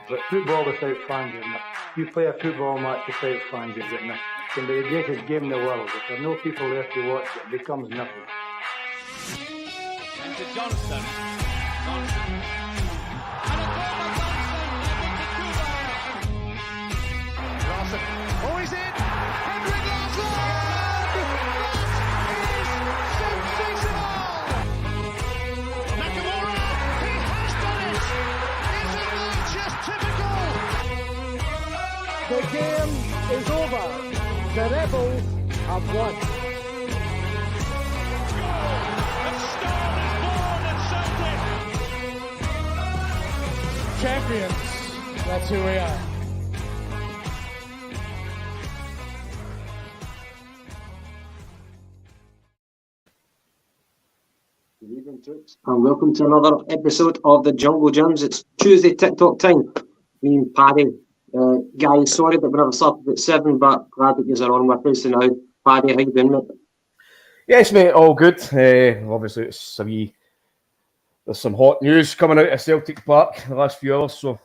But football without fans, isn't it? You play a football match without fans, isn't it? It can be the greatest game in the world. If there are no people there to watch it, it becomes nothing. And to Johnson. Johnson. And a corner Larson. Oh, he's in! Henrik Larsson! That is sensational! Nakamura! He has done it! Isn't that just typical? The game is over. The Rebels have won. Champions, that's who we are. Good evening, troops, and welcome to another episode of the Jungle Gyms. It's Tuesday TikTok time. Me and Paddy. Guys, sorry that we never started at 7, but glad that you're on with us now. Paddy, how you doing, mate? Yes, mate, all good. Obviously, there's some hot news coming out of Celtic Park in the last few hours, so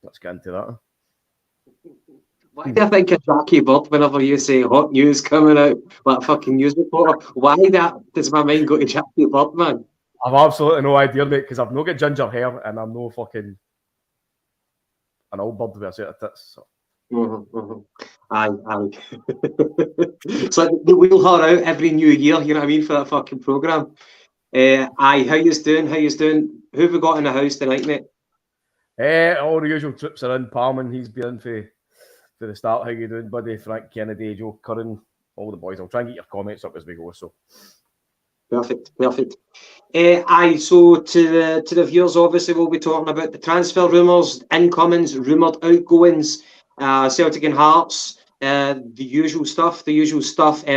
let's get into that. Why do I think of Jackie Bird whenever you say hot news coming out, like fucking news reporter? Why does my mind go to Jackie Bird, man? I've absolutely no idea, mate, because I've not got ginger hair and I'm no fucking an old bird with a set of tits. So. Aye. It's like they wheel her out every new year, you know what I mean, for that fucking programme. Aye, how you doing? Who have we got in the house tonight, mate? All the usual troops are in. Palman, he's been in for the start. How you doing, buddy? Frank Kennedy, Joe Curran, all the boys. I'll try and get your comments up as we go. So perfect. Aye, so to the viewers, obviously we'll be talking about the transfer rumours, incomings, rumoured outgoings, Celtic and Hearts, the usual stuff.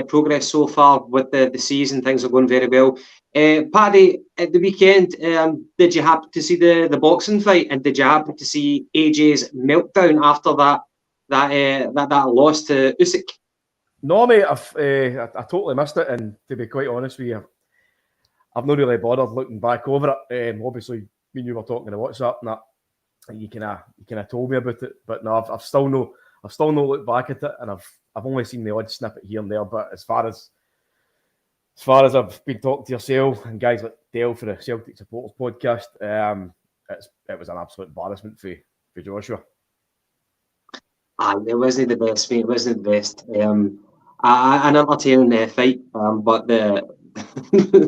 Progress so far with the season, things are going very well. Paddy, at the weekend, did you happen to see the boxing fight, and did you happen to see AJ's meltdown after that loss to Usyk? No, mate, I totally missed it, and to be quite honest with you, I've not really bothered looking back over it. Obviously, me and you were talking on WhatsApp, and that you kind of told me about it, but no, I've still not looked back at it, and I've only seen the odd snippet here and there. But as far as I've been talking to yourself and guys like Dale for the Celtic Supporters podcast, it was an absolute embarrassment for Joshua. Aye, it wasn't the best, mate. It wasn't the best. An entertaining fight, but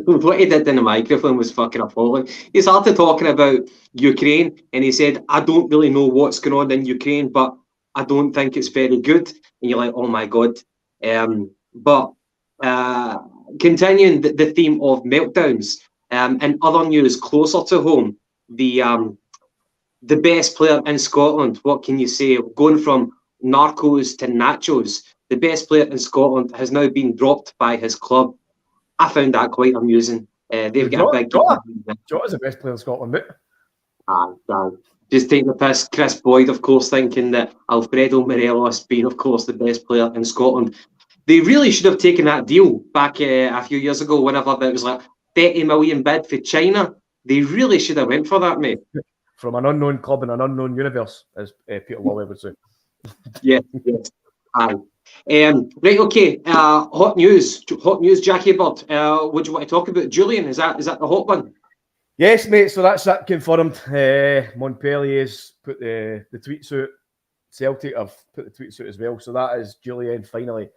what he did in the microphone was fucking appalling. He started talking about Ukraine, and he said, "I don't really know what's going on in Ukraine, but I don't think it's very good." And you're like, "Oh my god!" But continuing the theme of meltdowns, and other news closer to home, the best player in Scotland. What can you say? Going from narcos to nachos, the best player in Scotland has now been dropped by his club. I found that quite amusing. They've got a big... Jota's the best player in Scotland, mate. Aye. Just taking the piss. Chris Boyd, of course, thinking that Alfredo Morelos being, of course, the best player in Scotland. They really should have taken that deal back a few years ago, whenever there was like 30 million bid for China. They really should have went for that, mate. From an unknown club in an unknown universe, as Peter Lawley would say. Yes. Aye. Right, okay. Hot news, Jackie Bird. What do you want to talk about? Julian, is that the hot one? Yes, mate. So that's that confirmed. Montpellier's put the tweets out. Celtic have put the tweets out as well. So that is Julian finally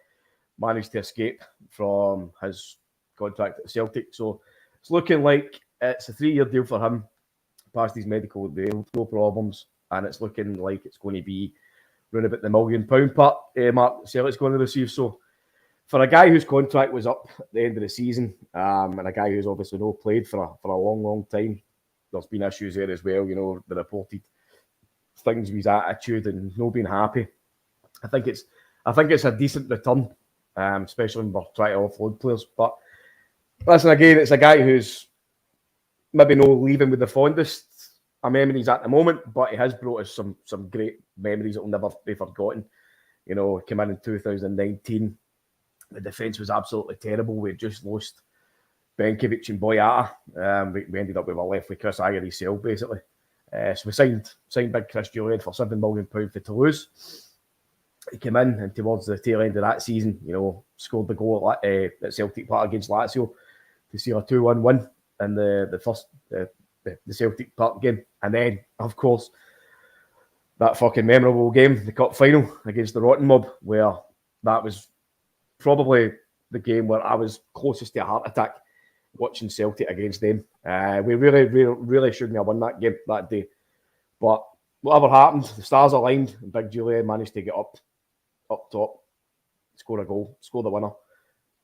managed to escape from his contract at Celtic. So it's looking like it's a 3-year deal for him. Passed his medical deal, no problems, and it's looking like it's going to be around about the £1 million mark Celtic's going to receive. So for a guy whose contract was up at the end of the season, and a guy who's obviously not played for a long time, there's been issues there as well. You know, the reported things with his attitude and not being happy. I think it's a decent return, especially when we're trying to offload players. But listen, again, it's a guy who's maybe no leaving with the fondest of memories at the moment, but he has brought us some great memories that will never be forgotten. You know, came in 2019. The defence was absolutely terrible. We had just lost Benkovic and Boyata. We ended up with a left with Chris Irie Sale, basically. So we signed big Chris Julian for £7 million for Toulouse. He came in and towards the tail end of that season, scored the goal at Celtic Park against Lazio to seal a 2-1 win in the first the Celtic Park game. And then, of course, that fucking memorable game, the cup final against the Rotten Mob, where that was probably the game where I was closest to a heart attack watching Celtic against them. We really shouldn't have won that game that day. But whatever happened, the stars aligned, and Big Julian managed to get up top, score a goal, score the winner.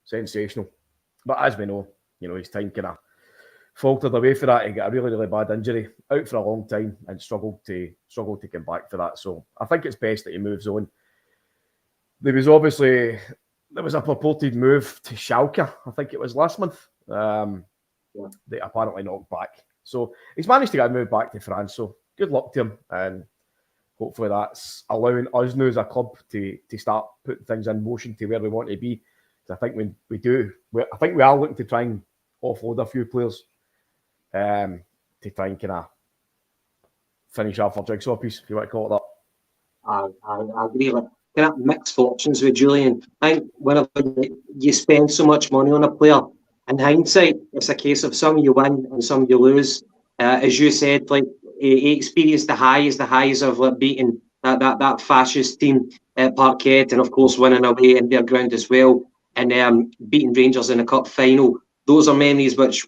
Sensational. But as we know, his time kind of faltered away for that. He got a really bad injury, out for a long time, and struggled to come back for that. So I think it's best that he moves on. There was a purported move to Schalke, I think it was last month. They apparently knocked back. So he's managed to get moved back to France. So good luck to him, and hopefully that's allowing us now as a club to start putting things in motion to where we want to be. I think I think we are looking to try and offload a few players to try and kind of finish off our jigsaw piece, if you want to call it that. I agree. Like, kind of mixed fortunes with Julian. I think whenever you spend so much money on a player, in hindsight, it's a case of some you win and some you lose. As you said, like he experienced the highs of like, beating that fascist team at Parkhead, and of course winning away in their ground as well, and beating Rangers in a cup final. Those are memories which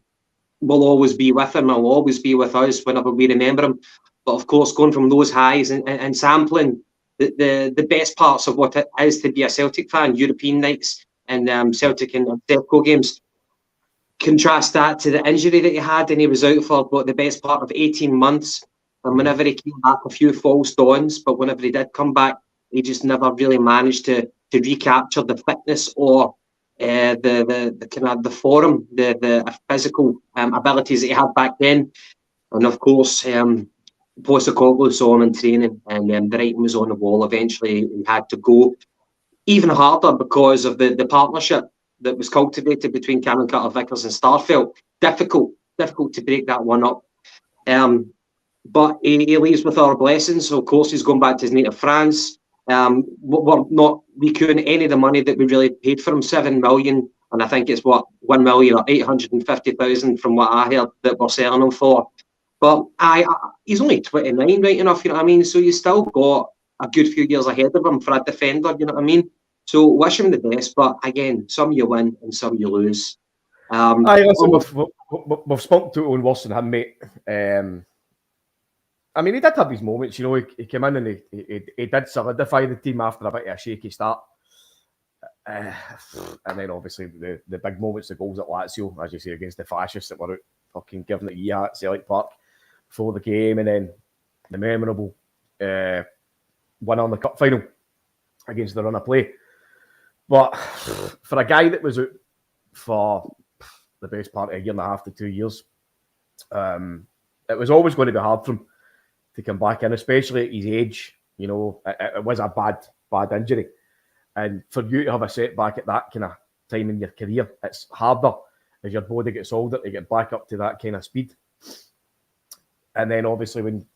will always be with him, will always be with us whenever we remember him. But of course, going from those highs and sampling the best parts of what it is to be a Celtic fan, European nights and Celtic and Derco games, contrast that to the injury that he had, and he was out for the best part of 18 months. And whenever he came back, a few false dawns, but whenever he did come back, he just never really managed to recapture the fitness or the kind of the form, the physical abilities that he had back then. And of course, Postecoglou saw him in training, and the writing was on the wall. Eventually, he had to go. Even harder because of the partnership that was cultivated between Cameron Carter-Vickers and Starfelt. Difficult to break that one up. But he leaves with our blessings. So of course, he's going back to his native France. We're not recouping any of the money that we really paid for him, 7 million, and I think it's 1 million or 850,000 from what I heard that we're selling him for. But he's only 29, right enough, you know what I mean? So you still got a good few years ahead of him for a defender, you know what I mean? So wish him the best, but again, some you win and some you lose. We've spoken to Owen worse than him, mate. I mean, he did have his moments, he came in and he did solidify the team after a bit of a shaky start. And then obviously the big moments, the goals at Lazio, as you say, against the fascists that were out fucking giving it a year at Celtic Park before the game, and then the memorable win on the cup final against the run of play. But for a guy that was out for the best part of a year and a half to 2 years, it was always going to be hard for him to come back in, especially at his age. It was a bad injury. And for you to have a setback at that kind of time in your career, it's harder as your body gets older to get back up to that kind of speed. And then obviously when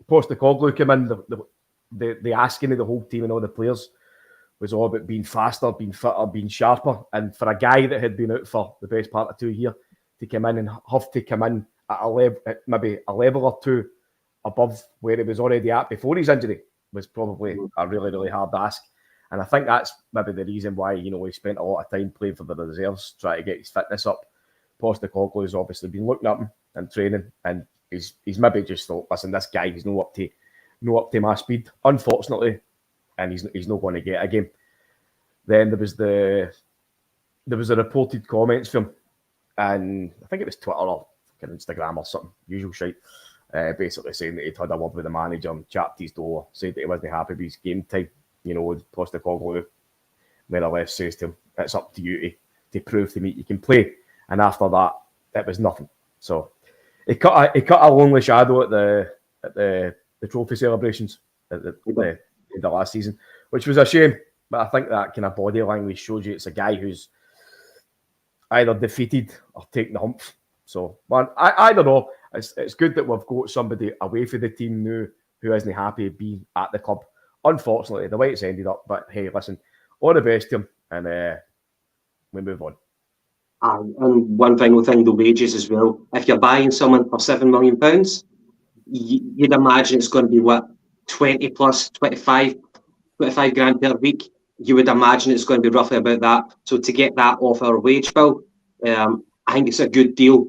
Postecoglou came in, the asking of the whole team and all the players was all about being faster, being fitter, being sharper. And for a guy that had been out for the best part of 2 years to come in and have to come in at maybe a level or two above where he was already at before his injury was probably a really hard ask. And I think that's maybe the reason why, he spent a lot of time playing for the reserves, trying to get his fitness up. Postecoglou has obviously been looking at him and training, and he's maybe just thought, listen, this guy, he's not up to my speed, unfortunately, and he's not going to get a game. Then there was the reported comments from him, and I think it was Twitter or Instagram or something, usual shit, basically saying that he'd had a word with the manager and chapped his door, said that he wasn't happy with his game time. Postecoglou more or less says to him, it's up to you to prove to me you can play. And after that, it was nothing. So he cut a lonely shadow at the trophy celebrations at the end of last season, which was a shame. But I think that kind of body language shows you it's a guy who's either defeated or taken the hump. So, man, I don't know. it's good that we've got somebody away from the team now who isn't happy being at the club. Unfortunately, the way it's ended up, but hey, listen, all the best to him, and we move on. And one final thing, the wages as well. If you're buying someone for £7 million, you'd imagine it's going to be what, 20 plus 25 grand per week. You would imagine it's going to be roughly about that. So to get that off our wage bill, I think it's a good deal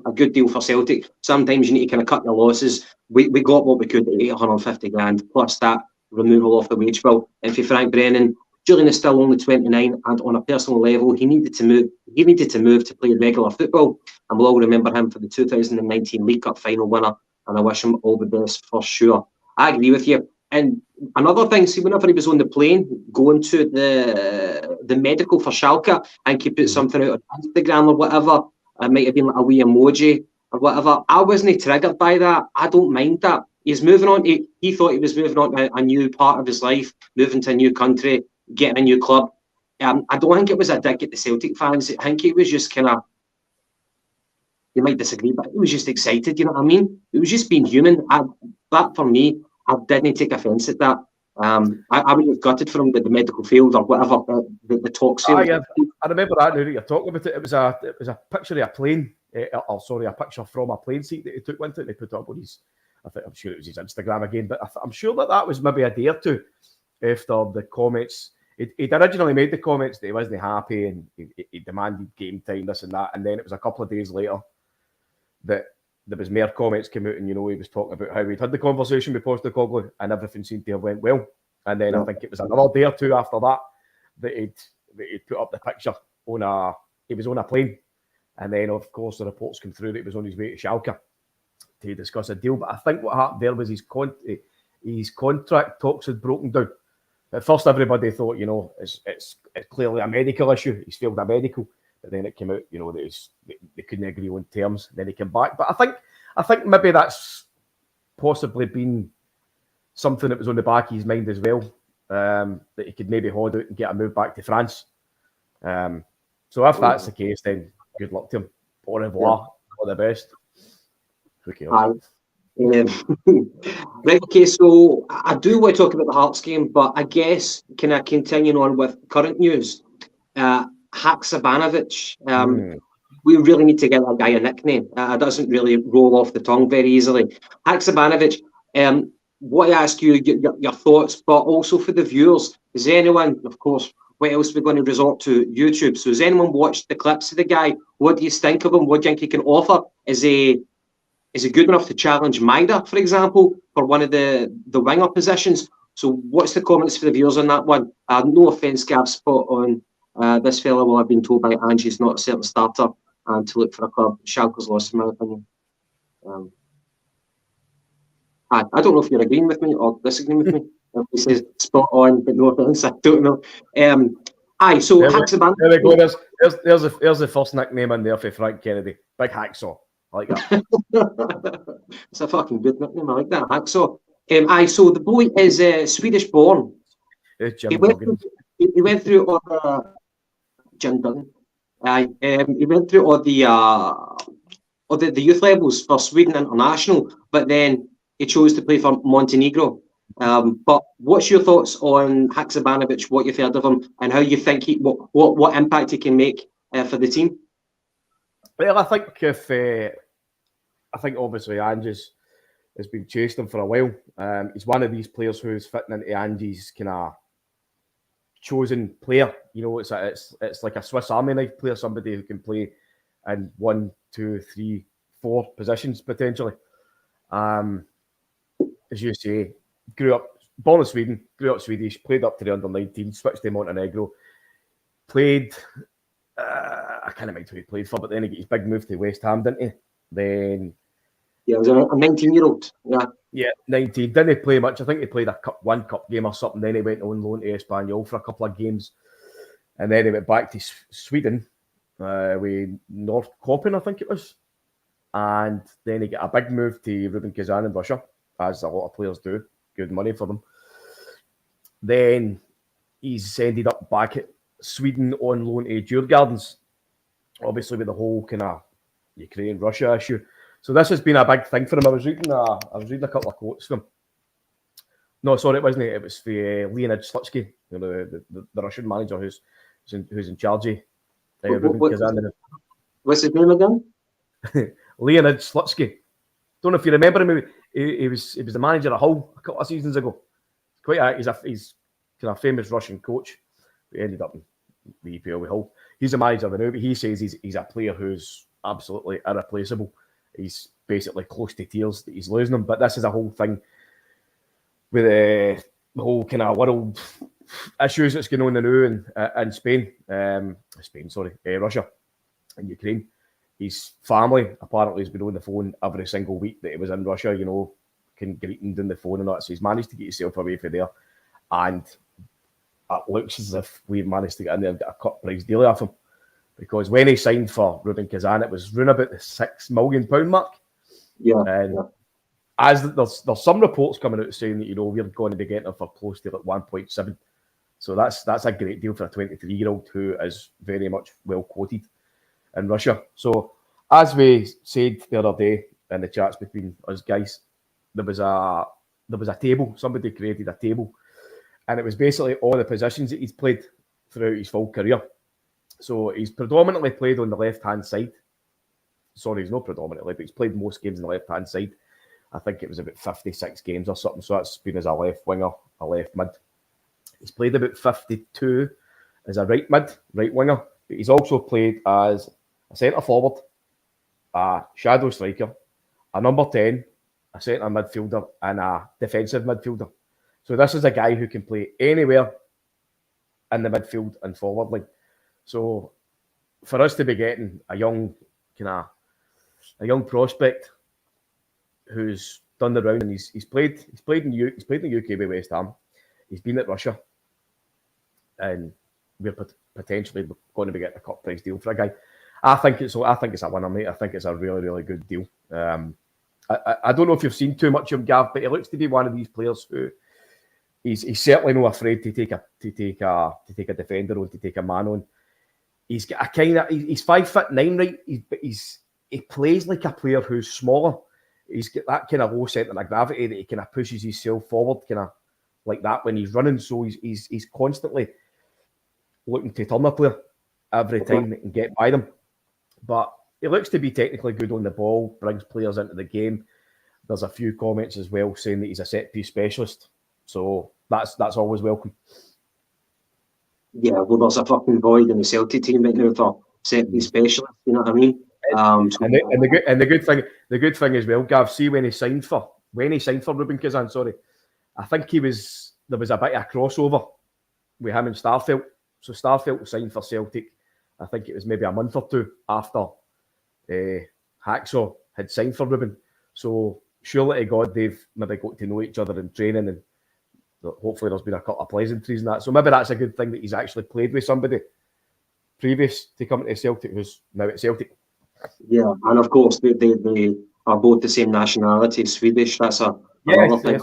for Celtic. Sometimes you need to kind of cut your losses. We got what we could at 850 grand plus that removal off the wage bill. And for Frank Brennan, Julian is still only 29, and on a personal level, he needed to move. He needed to move to play regular football, and we'll all remember him for the 2019 League Cup final winner. And I wish him all the best for sure. I agree with you. And another thing, see, whenever he was on the plane going to the medical for Schalke, I think he put something out on Instagram or whatever. It might have been like a wee emoji or whatever. I wasn't triggered by that. I don't mind that. He's moving on. He thought he was moving on to a new part of his life, moving to a new country, getting a new club. I don't think it was a dig at the Celtic fans. I think it was just kind of, you might disagree, but it was just excited, you know what I mean? It was just being human. That for me, I didn't take offence at that. I would have gutted for him with the medical field or whatever, the talks. I remember that now that you're talking about it. It was a picture of a plane, a picture from a plane seat that he took one to and he put up on his, I'm sure it was his Instagram again, but I'm sure that was maybe a day or two after the comments. He'd originally made the comments that he wasn't happy and he demanded game time, this and that, and then it was a couple of days later that there was more comments came out, and he was talking about how he'd had the conversation with Postecoglou and everything seemed to have went well. And then I think it was another day or two after that he'd put up the picture he was on a plane, and then of course the reports come through that he was on his way to Schalke to discuss a deal. But I think what happened there was his contract talks had broken down. At first, everybody thought, it's clearly a medical issue. He's failed a medical. But then it came out, that they couldn't agree on terms. Then he came back. But I think maybe that's possibly been something that was on the back of his mind as well, that he could maybe hold out and get a move back to France. So if that's the case, then good luck to him. Au revoir. All the best. Who cares? Right, okay, so I do want to talk about the Hearts game, but I guess, can I continue on with current news? Haksabanovic, we really need to get that guy a nickname. It doesn't really roll off the tongue very easily. Haksabanovic, want to ask you your thoughts, but also for the viewers, is anyone, of course, what else are we going to resort to? YouTube. So has anyone watched the clips of the guy? What do you think of him? What do you think he can offer? Is he good enough to challenge Maida, for example, for one of the winger positions? So what's the comments for the viewers on that one? No offence, Gav, spot on. This fella, well, I've been told by Angie, is not a certain starter and to look for a club. Schalke's lost, in my opinion. I don't know if you're agreeing with me or disagreeing with me. He says spot on, but no offence, I don't know. So Haksabanovic. There we go. There's the first nickname in there for Frank Kennedy. Big Hacksaw. I like that. It's a fucking good nickname. I like that. Hacksaw. So the boy is Swedish born. He went through all the Jim Duggan. He went through all the youth levels for Sweden International, but then he chose to play for Montenegro. But what's your thoughts on Haksabanovic? What you've heard of him, and how you think what impact he can make for the team? Well, I think obviously Angie's has been chasing him for a while. He's one of these players who's fitting into Angie's kind of chosen player. It's like a Swiss Army knife player, somebody who can play in 1, 2, 3, 4 positions potentially. As you say, born in Sweden, grew up Swedish, played up to the under-19, switched to Montenegro, played. I can't remember who he played for, but then he got his big move to West Ham, didn't he? Then he was a 19-year-old. Yeah, 19. Didn't he play much? I think he played one cup game or something. Then he went on loan to Espanyol for a couple of games, and then he went back to Sweden with North Koppen, I think it was, and then he got a big move to Rubin Kazan in Russia, as a lot of players do. Good money for them. Then he's ended up back at Sweden on loan to Djurgårdens, obviously with the whole kind of Ukraine-Russia issue. So this has been a big thing for him. I was reading a couple of quotes from him. No, sorry, it wasn't. It was for Leonid Slutsky, the Russian manager who's in charge of Rubin Kazan. What's his name again? Leonid Slutsky. Don't know if you remember him. He was the manager at Hull a couple of seasons ago. He's kind of famous Russian coach. He ended up in the EPL with Hull. He's a manager now, but he says he's a player who's absolutely irreplaceable. He's basically close to tears that he's losing him. But this is a whole thing with the whole kind of world issues that's going on now in Spain. Russia and Ukraine. His family apparently has been on the phone every single week that he was in Russia, can greet him on the phone and that. So he's managed to get himself away from there. And it looks as if we've managed to get in there and get a cut price deal off him. Because when he signed for Rubin Kazan, it was round about the £6 million mark. Yeah. And as there's some reports coming out saying that, we're going to be getting him for close to 1.7. So that's a great deal for a 23-year-old who is very much well quoted in Russia. So as we said the other day in the chats between us guys, there was a table. Somebody created a table, and it was basically all the positions that he's played throughout his full career. So he's predominantly played on the left-hand side. Sorry, he's not predominantly, but he's played most games on the left-hand side. I think it was about 56 games or something. So that's been as a left winger, a left mid. He's played about 52 as a right mid, right winger. But he's also played as a centre forward, a shadow striker, a number 10, a centre midfielder, and a defensive midfielder. So this is a guy who can play anywhere in the midfield and forward line. So for us to be getting a young prospect who's done the round, and he's played in the UK with West Ham. He's been at Russia, and we're potentially going to be getting a cut price deal for a guy. I think it's a winner, mate. I think it's a really, really good deal. I don't know if you've seen too much of him, Gav, but he looks to be one of these players who he's certainly not afraid to take a defender on, to take a man on. He's got he's 5'9", right? But he plays like a player who's smaller. He's got that kind of low centre of gravity that he kind of pushes himself forward, kind of like that when he's running. So he's constantly looking to turn a player every time that can get by them. But he looks to be technically good on the ball, brings players into the game. There's a few comments as well saying that he's a set-piece specialist. So that's always welcome. Yeah, well, there's a fucking void in the Celtic team right now for set-piece specialists, you know what I mean? The good thing as well, Gav, see when he signed for Rubin Kazan, I think there was a bit of a crossover with him and Starfelt. So Starfelt signed for Celtic. I think it was maybe a month or two after Hacksaw had signed for Rubin. So surely to God, they've maybe got to know each other in training, and hopefully there's been a couple of pleasantries and that. So maybe that's a good thing that he's actually played with somebody previous to coming to Celtic who's now at Celtic. Yeah, and of course they are both the same nationality, Swedish. That's another thing.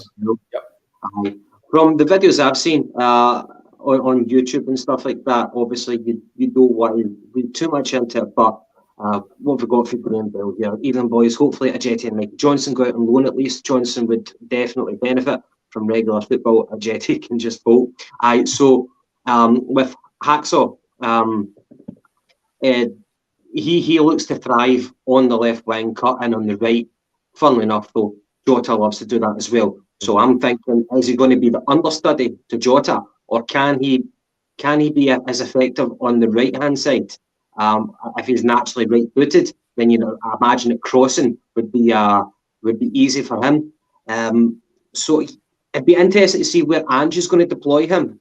Yep. From the videos I've seen on YouTube and stuff like that, obviously you don't want to read too much into it, but what have we got for Graham Bell here? Even boys, hopefully Ajeti and Mike Johnson go out on loan at least. Johnson would definitely benefit from regular football. Ajeti can just vote. So with Hacksaw, he looks to thrive on the left wing, cut in on the right. Funnily enough, though, Jota loves to do that as well. So I'm thinking, is he going to be the understudy to Jota, or can he be as effective on the right hand side? If he's naturally right-footed, then I imagine that crossing would be easy for him. So it'd be interesting to see where Ange's going to deploy him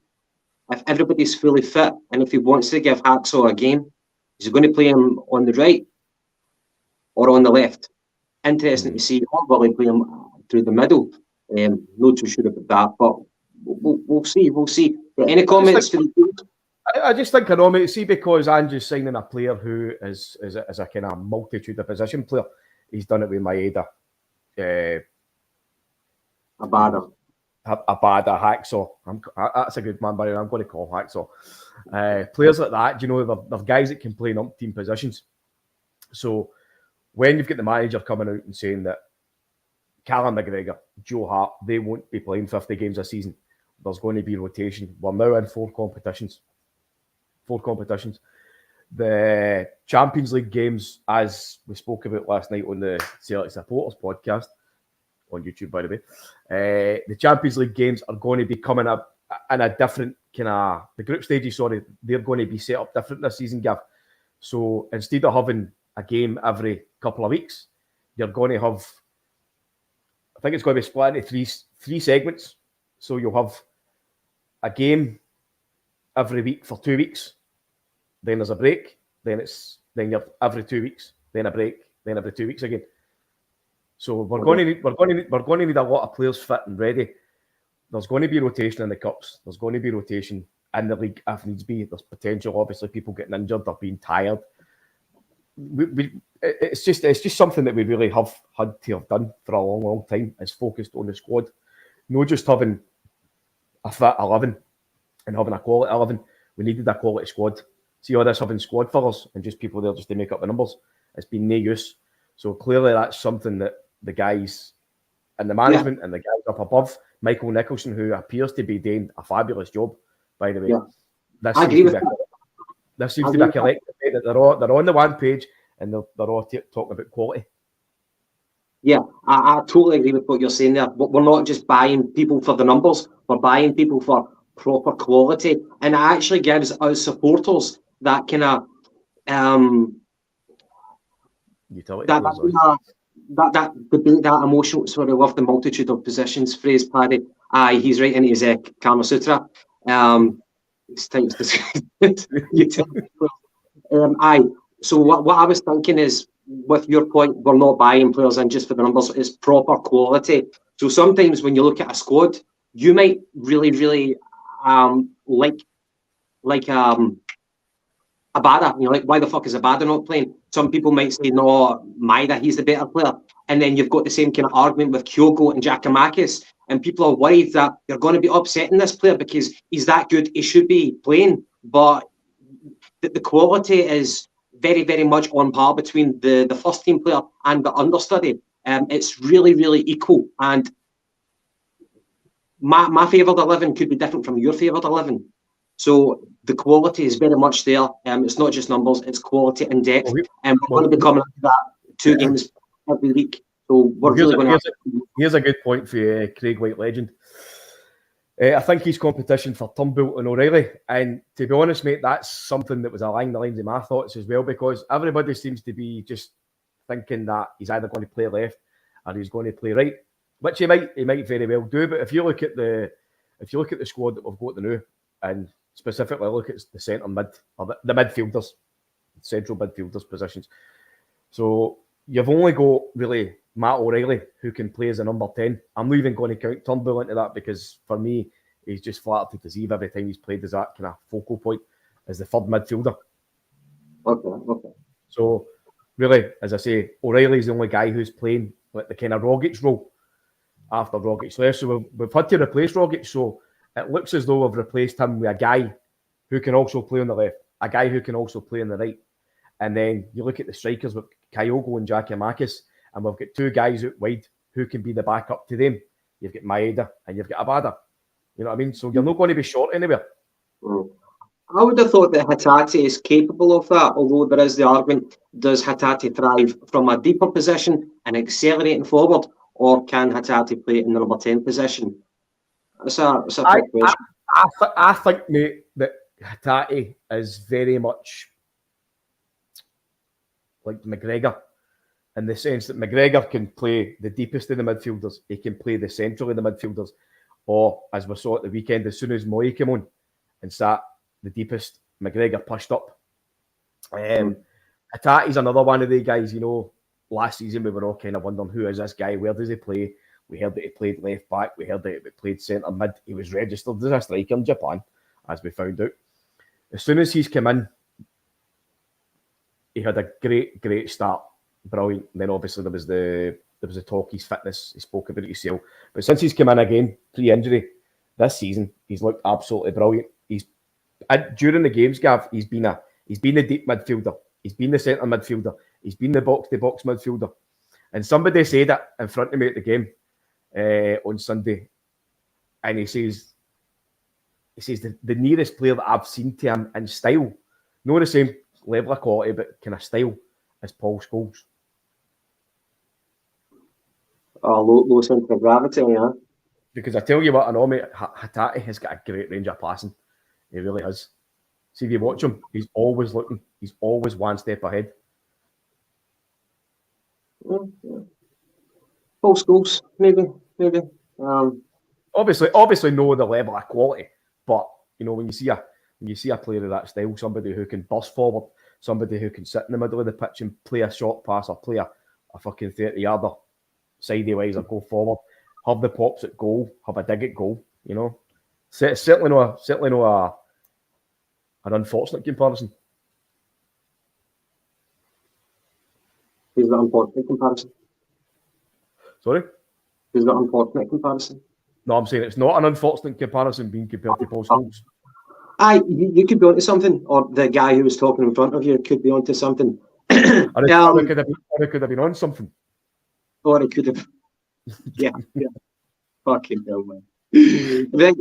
if everybody's fully fit, and if he wants to give Hacksaw a game. Is he going to play him on the right or on the left? Interesting to see. Or will he play him through the middle? Not too sure about that, but we'll see. We'll see. Any comments? I just think, see, because Andrew's signing a player who is a kind of multitude of position player, he's done it with Maeda, Abada, Hacksaw. That's a good man, but I'm going to call Hacksaw. Players like that, they're guys that can play in umpteen positions. So when you've got the manager coming out and saying that Callum McGregor, Joe Hart, they won't be playing 50 games a season, there's going to be rotation. We're now in 4 competitions. 4 competitions. The Champions League games, as we spoke about last night on the Celtic Supporters podcast, on YouTube, by the way, the Champions League games are going to be coming up in a different kind of... The group stages, they're going to be set up different this season, Gav. So instead of having a game every couple of weeks, you're going to have... I think it's going to be split into three segments. So you'll have a game every week for 2 weeks. Then there's a break. Then you're every 2 weeks. Then a break. Then every 2 weeks again. So we're going to need a lot of players fit and ready. There's going to be rotation in the cups. There's going to be rotation in the league if needs be. There's potential, obviously, people getting injured or being tired. It's just something that we really have had to have done for a long, long time. Is focused on the squad, not just having a fit 11 and having a quality 11. We needed a quality squad. See all this having squad fillers and just people there just to make up the numbers. It's been no use. So clearly that's something that the guys in the management and the guys up above, Michael Nicholson, who appears to be doing a fabulous job, by the way. Yeah. I agree with that. This seems to be a collective that they're on the one page and they're all talking about quality. Yeah, I totally agree with what you're saying there. But we're not just buying people for the numbers, we're buying people for proper quality. And it actually gives us supporters that kind of that debate, that emotional, sorry, I love the multitude of positions phrase, Paddy. Aye, he's right into his Kama Sutra. It's time to discuss it. Aye. So what I was thinking is, with your point, we're not buying players in just for the numbers. It's proper quality. So sometimes when you look at a squad, you might really, really like Abada. You know, like, why the fuck is Abada not playing? Some people might say, no, Maida, he's the better player. And then you've got the same kind of argument with Kyogo and Giacomakis. And people are worried that you're going to be upsetting this player because he's that good. He should be playing. But the quality is very, very much on par between the first team player and the understudy. It's really, really equal. And my favoured 11 could be different from your favoured 11. So the quality is very much there. It's not just numbers, it's quality and depth. And we're going to be coming up to that 2 games every week. So we're here's a good point for you, Craig White legend. I think he's competition for Turnbull and O'Reilly. And to be honest, mate, that's something that was along the lines of my thoughts as well, because everybody seems to be just thinking that he's either going to play left or he's going to play right, which he might very well do. But if you look at the squad that we've got now, and specifically look at the centre mid, or the midfielders, central midfielders positions. So you've only got really Matt O'Reilly, who can play as a number 10. I'm not even going to count Turnbull into that, because for me, he's just flattered to deceive every time he's played as that kind of focal point as the third midfielder. Okay. So really, as I say, O'Reilly's the only guy who's playing like the kind of Rogic role after Rogic left. So we've had to replace Rogic. So it looks as though we've replaced him with a guy who can also play on the left, a guy who can also play on the right. And then you look at the strikers with Kyogo and Giacomakis, and we've got 2 guys out wide who can be the backup to them. You've got Maeda and you've got Abada. You know what I mean? So you're not going to be short anywhere. I would have thought that Hatate is capable of that, although there is the argument, does Hatate thrive from a deeper position and accelerating forward, or can Hatate play in the number 10 position? That's a big question. I think, mate, that Hatate is very much like McGregor, in the sense that McGregor can play the deepest of the midfielders, he can play the central of the midfielders, or, as we saw at the weekend, as soon as Moy came on and sat the deepest, McGregor pushed up. Hatate's another one of the guys, you know, last season we were all kind of wondering, who is this guy, where does he play? We heard that he played left back, we heard that he played centre mid, he was registered as a striker in Japan, as we found out. As soon as he's come in, he had a great start, brilliant. And then obviously there was the talk, his fitness, he spoke about his sale. But since he's come in again, pre-injury, this season, he's looked absolutely brilliant. During the games, Gav, he's been a deep midfielder. He's been the centre midfielder. He's been the box-to-box midfielder. And somebody said it in front of me at the game on Sunday, and he says the nearest player that I've seen to him in style, not the same level of quality, but kind of style, is Paul Scholes. Oh, low centre of gravity, yeah. Because I tell you what, I know, mate, Hatate has got a great range of passing. He really has. See, if you watch him, he's always looking. He's always one step ahead. Yeah. Paul Scholes, maybe. Obviously, know the level of quality, but you know when you see a player of that style, somebody who can burst forward, somebody who can sit in the middle of the pitch and play a short pass or play a fucking 30-yarder sideways or go forward, have the pops at goal, have a dig at goal. You know, certainly no an unfortunate comparison. Who's the unfortunate comparison? Sorry? Who's the unfortunate comparison? No, I'm saying it's not an unfortunate comparison being compared to Paul Scholes. Aye, you could be onto something, or the guy who was talking in front of you could be onto something. Or it could have been on something. Or it could have. Yeah. Fucking hell, man. Right,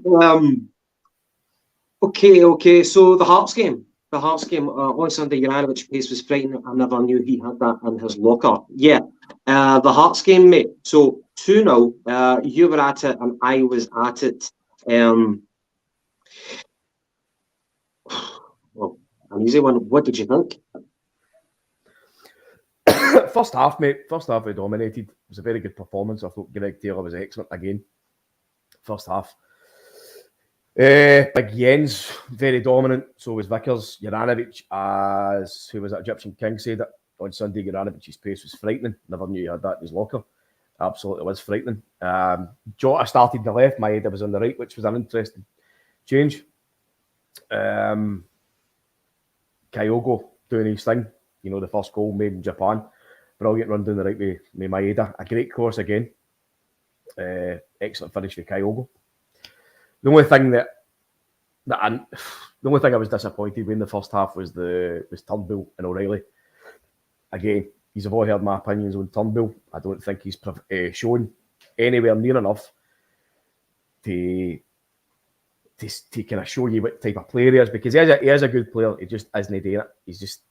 okay. So the Hearts game on Sunday, Juranovic pace was frightening. I never knew he had that in his locker. Yeah, the Hearts game, mate. So 2-0. You were at it and I was at it. Well, an easy one. What did you think? First half, mate. First half, we dominated. It was a very good performance. I thought Greg Taylor was excellent again. First half. Big Jens, very dominant. So was Vickers. Juranovic, as who was at Egyptian King, said it on Sunday. Juranovic's pace was frightening. Never knew he had that in his locker. Absolutely was frightening. Jota started on the left. Maeda was on the right, which was an interesting change. Kyogo doing his thing. You know, the first goal made in Japan. Brilliant run down the right with Maeda. A great course again. Excellent finish with Kyogo. The only thing I was disappointed with in the first half was Turnbull and O'Reilly. Again, you've all heard my opinions on Turnbull. I don't think he's shown anywhere near enough to kind of show you what type of player he is, because he is a good player. He just isn't doing it. He's just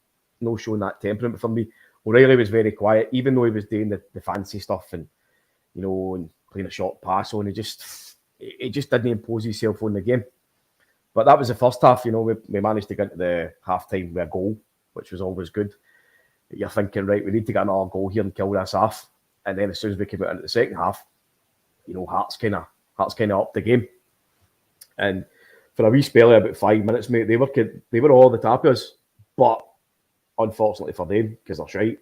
not showing that temperament for me. O'Reilly was very quiet, even though he was doing the fancy stuff and, you know, and playing a short pass on. He just didn't impose himself on the game. But that was the first half. You know, we managed to get into the half time with a goal, which was always good. You're thinking, right, we need to get another goal here and kill this off. And then as soon as we came out into the second half, you know, Hearts kind of upped the game. And for a wee spell of about 5 minutes, mate, they were all the tapas. But unfortunately for them, because they're shite,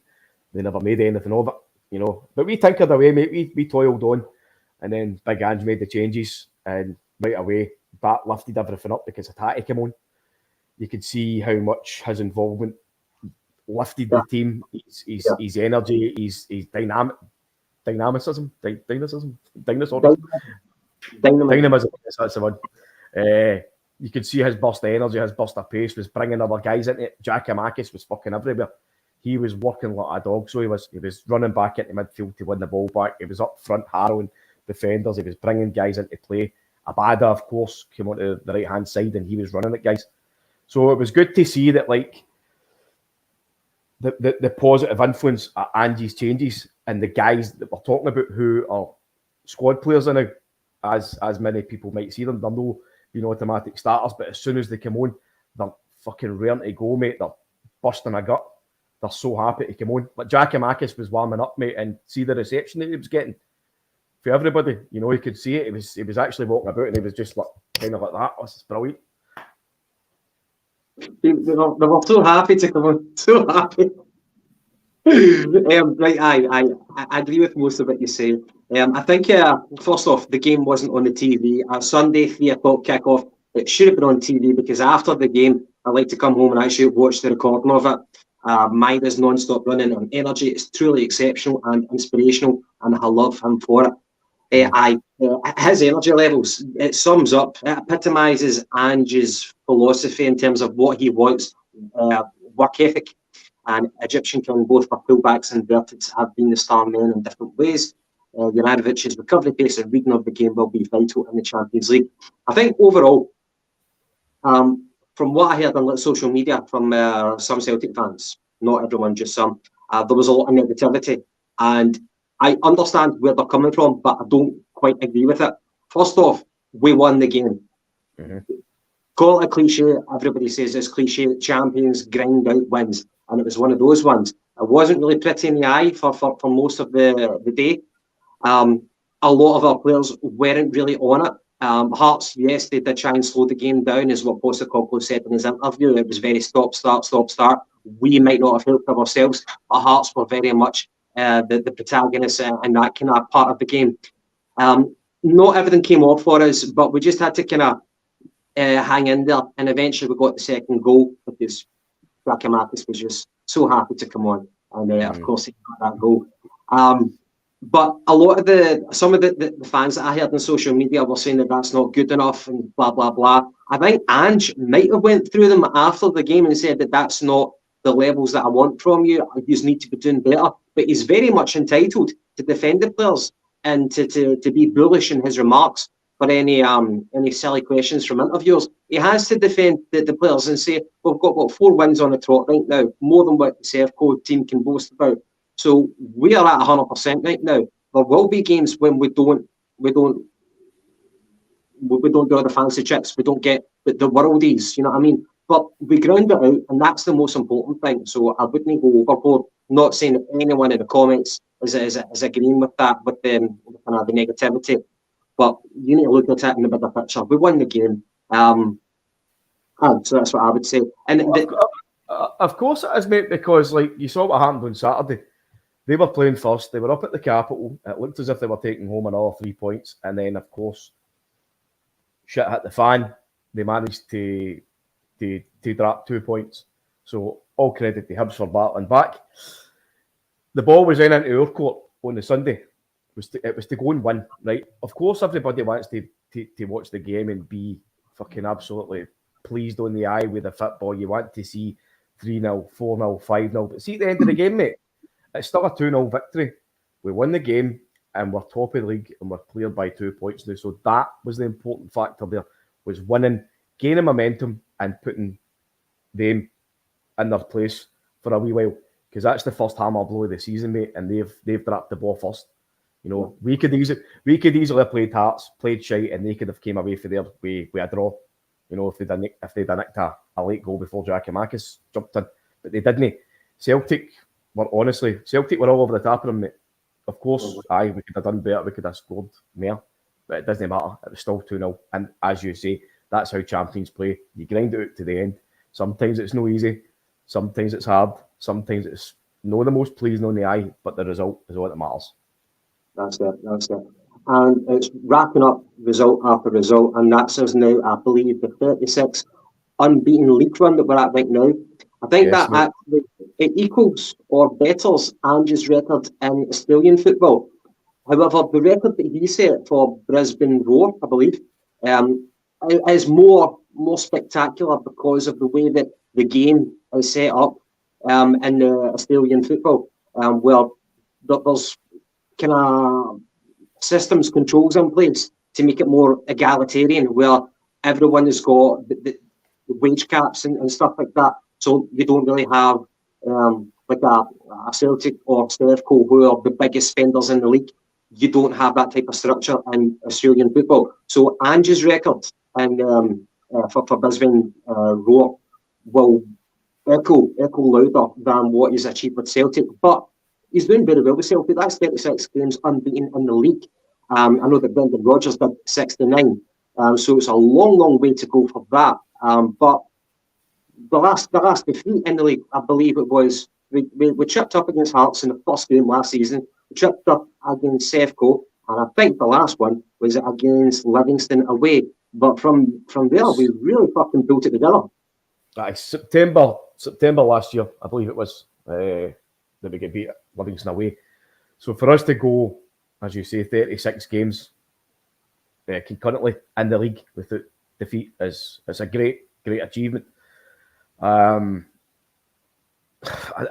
they never made anything of it, you know. But we tinkered away, mate. We toiled on. And then Big Ange made the changes, and right away, that lifted everything up because Hatate came on. You could see how much his involvement lifted the team. His energy, his dynamism. That's the one. You could see his burst of energy, his burst of pace was bringing other guys into it. Giakoumakis was fucking everywhere. He was working like a dog, so he was running back into midfield to win the ball back. He was up front harrowing defenders. He was bringing guys into play. Abada, of course, came onto the right-hand side and he was running at guys. So it was good to see that, like, the positive influence of Angie's changes and the guys that we're talking about who are squad players now, as many people might see them. They're no automatic starters, but as soon as they come on, they're fucking raring to go, mate. They're busting a gut. They're so happy to come on. Like Giakoumakis was warming up, mate, and see the reception that he was getting for everybody. You know, he could see it. He was actually walking about and he was just like kind of like that. This is brilliant. They were so happy to come on. So happy. Right, I agree with most of what you say. I think, first off, the game wasn't on the TV. Sunday, 3 o'clock kick-off. It should have been on TV because after the game, I like to come home and actually watch the recording of it. Maeda's non-stop running on energy. It's truly exceptional and inspirational, and I love him for it. His energy levels, it sums up, it epitomises Ange's philosophy in terms of what he wants, work ethic. and Egyptian King, both for fullbacks and inverted, have been the star men in different ways. Juranovic's recovery pace and reading of the game will be vital in the Champions League. I think overall, from what I heard on social media from some Celtic fans, not everyone, just some, there was a lot of negativity. And I understand where they're coming from, but I don't quite agree with it. First off, we won the game. Mm-hmm. Call it a cliche, everybody says it's cliche, champions grind out wins. And it was one of those ones. It wasn't really pretty in the eye for most of the day. A lot of our players weren't really on it. Hearts, yes, they did try and slow the game down, is what Postecoglou said in his interview. It was very stop, start. We might not have helped ourselves, but Hearts were very much the protagonists in that kind of part of the game. Not everything came off for us, but we just had to kind of hang in there, and eventually we got the second goal because Giakoumakis was just so happy to come on, and of course he got that goal. But a lot of some of the fans that I heard on social media were saying that that's not good enough and blah blah blah. I think Ange might have went through them after the game and said that that's not the levels that I want from you. You need to be doing better. But he's very much entitled to defend the players and to be bullish in his remarks for any silly questions from interviewers. He has to defend the players and say, we've got 4 wins on the trot right now, more than what the Sevco team can boast about. So we are at 100% right now. There will be games when we don't do the fancy tricks. We don't get the worldies, you know what I mean? But we ground it out, and that's the most important thing. So I wouldn't go overboard. Not saying that anyone in the comments is agreeing with that, with the negativity. But you need to look at it in the bigger picture. We won the game. So that's what I would say. And of course it is, mate, because like you saw what happened on Saturday. They were playing first. They were up at the capital. It looked as if they were taking home another 3 points. And then, of course, shit hit the fan. They managed to drop 2 points. So all credit to Hibs for battling back. The ball was in into our court on the Sunday. It was to go and win, right? Of course, everybody wants to watch the game and be fucking absolutely pleased on the eye with the football. You want to see 3-0, 4-0, 5-0. But see, at the end of the game, mate, it's still a 2-0 victory. We won the game and we're top of the league and we're cleared by 2 points now. So that was the important factor there, was winning, gaining momentum and putting them in their place for a wee while. Because that's the first hammer blow of the season, mate, and they've dropped the ball first. You know, we could easily have played Hearts, played shite, and they could have came away for there with a draw. You know, if they'd nicked a late goal before Giakoumakis jumped in. But they didn't. Celtic were all over the top of them, mate. Of course, we could have done better, we could have scored more, but it doesn't matter. It was still 2-0. And as you say, that's how champions play. You grind it out to the end. Sometimes it's no easy, sometimes it's hard, sometimes it's not the most pleasing on the eye, but the result is what matters. That's it. And it's wrapping up result after result, and that's us now, I believe, the 36 unbeaten league run that we're at right now. I think actually it equals or betters Ange's record in Australian football. However, the record that he set for Brisbane Roar, I believe, is more spectacular because of the way that the game is set up in the Australian football, where there's kind of systems, controls in place to make it more egalitarian, where everyone has got the wage caps and stuff like that. So you don't really have like a Celtic or Sevco, who are the biggest spenders in the league. You don't have that type of structure in Australian football. So Ange's record and for Brisbane Roar will echo louder than what he's achieved with Celtic. But he's doing very well with Celtic. That's 36 games unbeaten in the league. I know that Brendan Rodgers did 69. So it's a long way to go for that. But the last defeat in the league, I believe it was, we tripped up against Hearts in the first game last season. We tripped up against Sevco, and I think the last one was against Livingston away. But from there, we really fucking built it together. September last year, I believe it was, that we get beat Livingston away. So for us to go, as you say, 36 games concurrently in the league without defeat is a great achievement.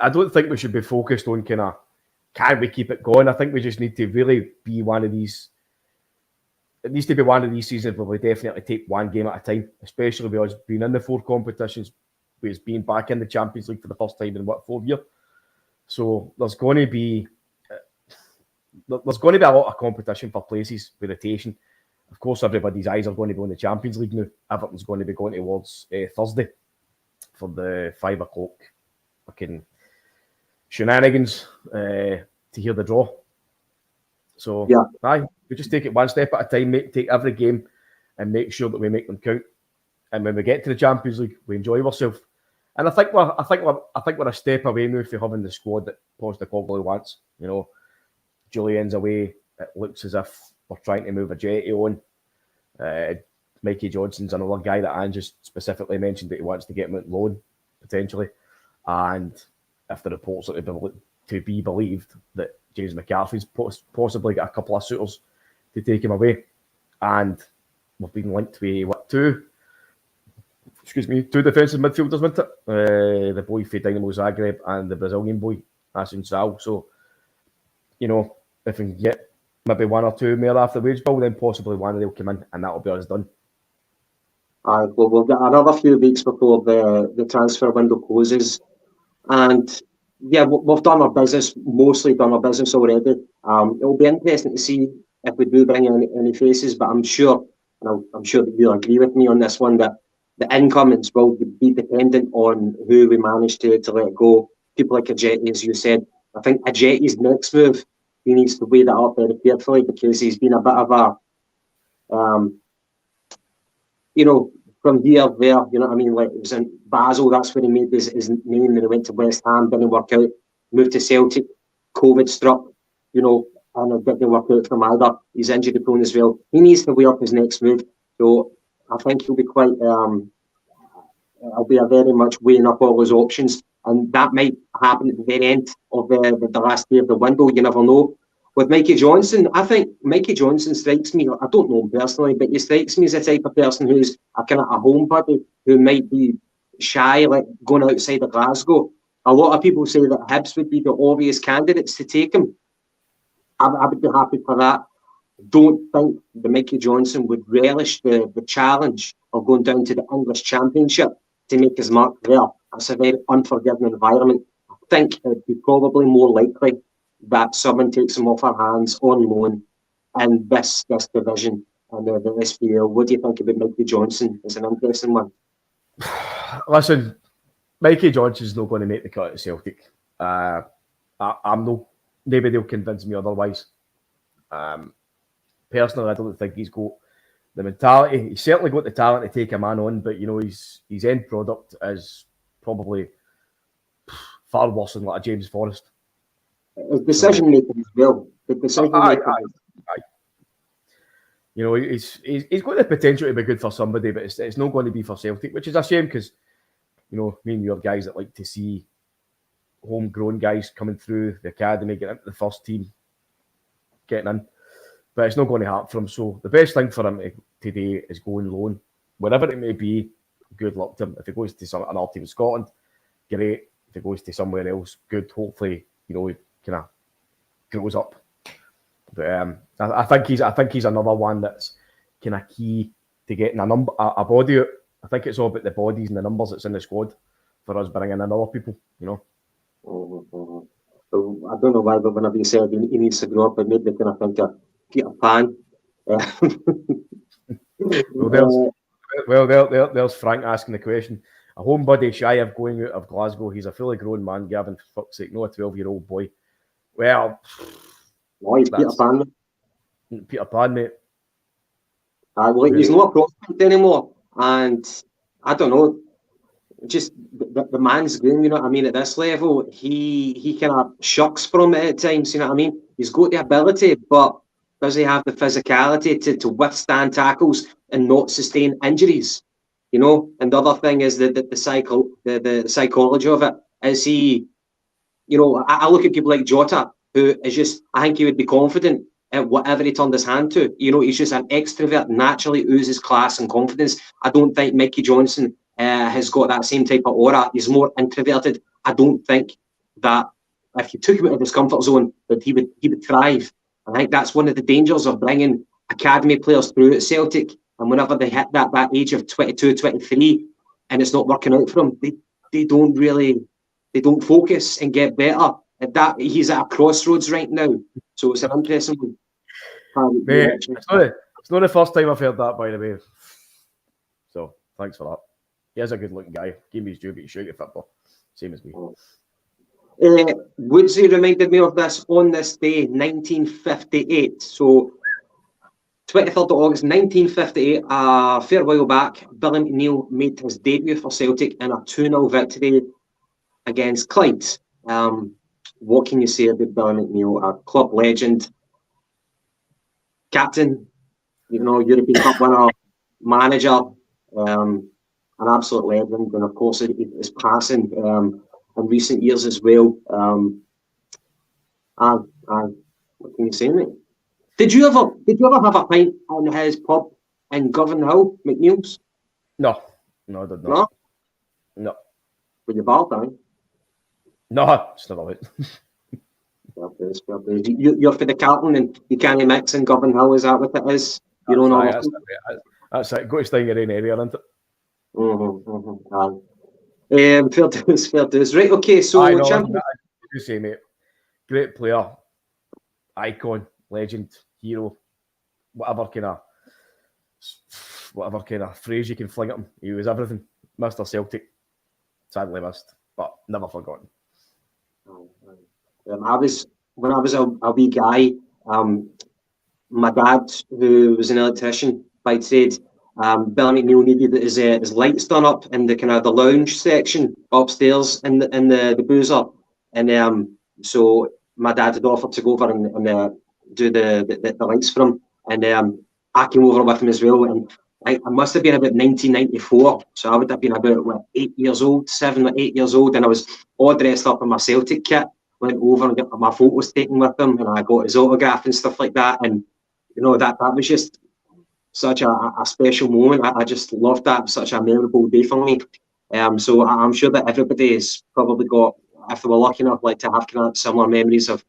I don't think we should be focused on can we keep it going. I think we just need to really be one of these. It needs to be one of these seasons where we definitely take one game at a time, especially with us being in the 4 competitions, with us being back in the Champions League for the first time in 4 years. So there's going to be a lot of competition for places with rotation. Of course, everybody's eyes are going to be on the Champions League now. Everton's going to be going towards Thursday for the 5 o'clock fucking shenanigans to hear the draw. So, yeah, we just take it one step at a time, take every game and make sure that we make them count. And when we get to the Champions League, we enjoy ourselves. And I think we're a step away now from having the squad that Postecoglou wants. You know, Julian's away. It looks as if we're trying to move a jetty on. Mikey Johnson's another guy that Ange just specifically mentioned that he wants to get him out loan, potentially. And if the reports are to be believed, that James McCarthy's possibly got a couple of suitors to take him away. And we've been linked with, 2 defensive midfielders, wasn't it? The boy for Dynamo Zagreb and the Brazilian boy, Assunção. So, you know, if we can get maybe 1 or 2 more after the wage bill, then possibly one of them will come in and that'll be us done. Well, we've got another few weeks before the transfer window closes. And yeah, we've done our business, mostly done our business already. It'll be interesting to see if we do bring in any faces, but I'm sure that you'll agree with me on this one, that the incomings will be dependent on who we manage to let go. People like Ajeti, as you said. I think Ajeti's next move, he needs to weigh that up very carefully because he's been a bit of a, from here, there, you know what I mean? Like, it was in Basel, that's where he made his name, then he went to West Ham, didn't work out, moved to Celtic, COVID struck, and it didn't work out from either. He's injury prone as well. He needs to weigh up his next move. So I think he'll be quite, I'll be a very much weighing up all his options. And that might happen at the very end of the last day of the window. You never know. With Mikey Johnson, I think Mikey Johnson strikes me, I don't know him personally, but he strikes me as the type of person who's a kind of a homebody, who might be shy, like going outside of Glasgow. A lot of people say that Hibs would be the obvious candidates to take him. I would be happy for that. Don't think that Mikey Johnson would relish the challenge of going down to the English Championship to make his mark there. That's a very unforgiving environment. I think it would be probably more likely that someone takes him off our hands on loan in this division and the SPL. What do you think about Mikey Johnson? It's an interesting one. Listen, Mikey Johnson's not going to make the cut at Celtic. I'm no. Maybe they'll convince me otherwise. Personally, I don't think he's got the mentality. He's certainly got the talent to take a man on, but his end product is probably far worse than like a James Forrest. His decision making as well. He's got the potential to be good for somebody, but it's not going to be for Celtic, which is a shame because me and you are guys that like to see homegrown guys coming through the academy, getting into the first team, getting in. But it's not going to happen for him. So the best thing for him today is going loan, wherever it may be. Good luck to him. If he goes to another team in Scotland, great. If he goes to somewhere else, good. Hopefully, he kind of grows up. But I think he's another one that's kind of key to getting a body out. I think it's all about the bodies and the numbers that's in the squad for us bringing in other people. So I don't know why, but when I've been said he needs to grow up, it made me kind of think of Peter Pan. There's Frank asking the question. A homebody shy of going out of Glasgow. He's a fully grown man, Gavin, for fuck's sake, no a 12-year-old boy. Well, he's Peter Pan. Peter Pan, mate. He's not a prospect anymore. And I don't know, just the man's game, at this level, he kind of shocks from it at times, He's got the ability, but does he have the physicality to withstand tackles and not sustain injuries? And the other thing is the psychology of it. Is he, I look at people like Jota, who is just, I think he would be confident at whatever he turned his hand to. He's just an extrovert, naturally oozes class and confidence. I don't think Mikey Johnson has got that same type of aura. He's more introverted. I don't think that if you took him out of his comfort zone, that he would thrive. I think that's one of the dangers of bringing academy players through at Celtic, and whenever they hit that age of 22, 23, and it's not working out for them, they don't focus and get better. He's at a crossroads right now, so it's an interesting one. Mate, it's not the first time I've heard that, by the way. So thanks for that. He is a good-looking guy. Give me his due, but he's shooting at football, same as me. Woodsy reminded me of this on this day, 1958. So 23rd of August 1958, a fair while back, Billy McNeill made his debut for Celtic in a 2-0 victory against Clyde. What can you say about Billy McNeill? A club legend, captain, European Cup winner, manager, an absolute legend, and of course his passing in recent years as well. And what can you say, mate? Did you ever have a pint on his pub in Govan Hill, McNeill's? No, I did not. No. Were you barred down? No, it's not it. You're for the Carlton and you can't mix in Govan Hill, is that what it is? You don't know. That's it. Go to stay in your own area, isn't it? Fair dues. Right, okay, so You say, mate, great player, icon, legend, hero, whatever kind of phrase you can fling at him. He was everything. Mr. Celtic, sadly missed, but never forgotten. When I was a wee guy, my dad, who was an electrician by trade, Billy McNeill needed his lights done up in the kind of the lounge section upstairs in the boozer, and so my dad had offered to go over and do the lights for him, and I came over with him as well, and I must have been about 1994, so I would have been about 8 years old, 7 or 8 years old, and I was all dressed up in my Celtic kit, went over and got my photos taken with him, and I got his autograph and stuff like that, and that was just such a special moment. I just loved that. Such a memorable day for me. So I'm sure that everybody has probably got, if they were lucky enough, like to have kind of similar memories of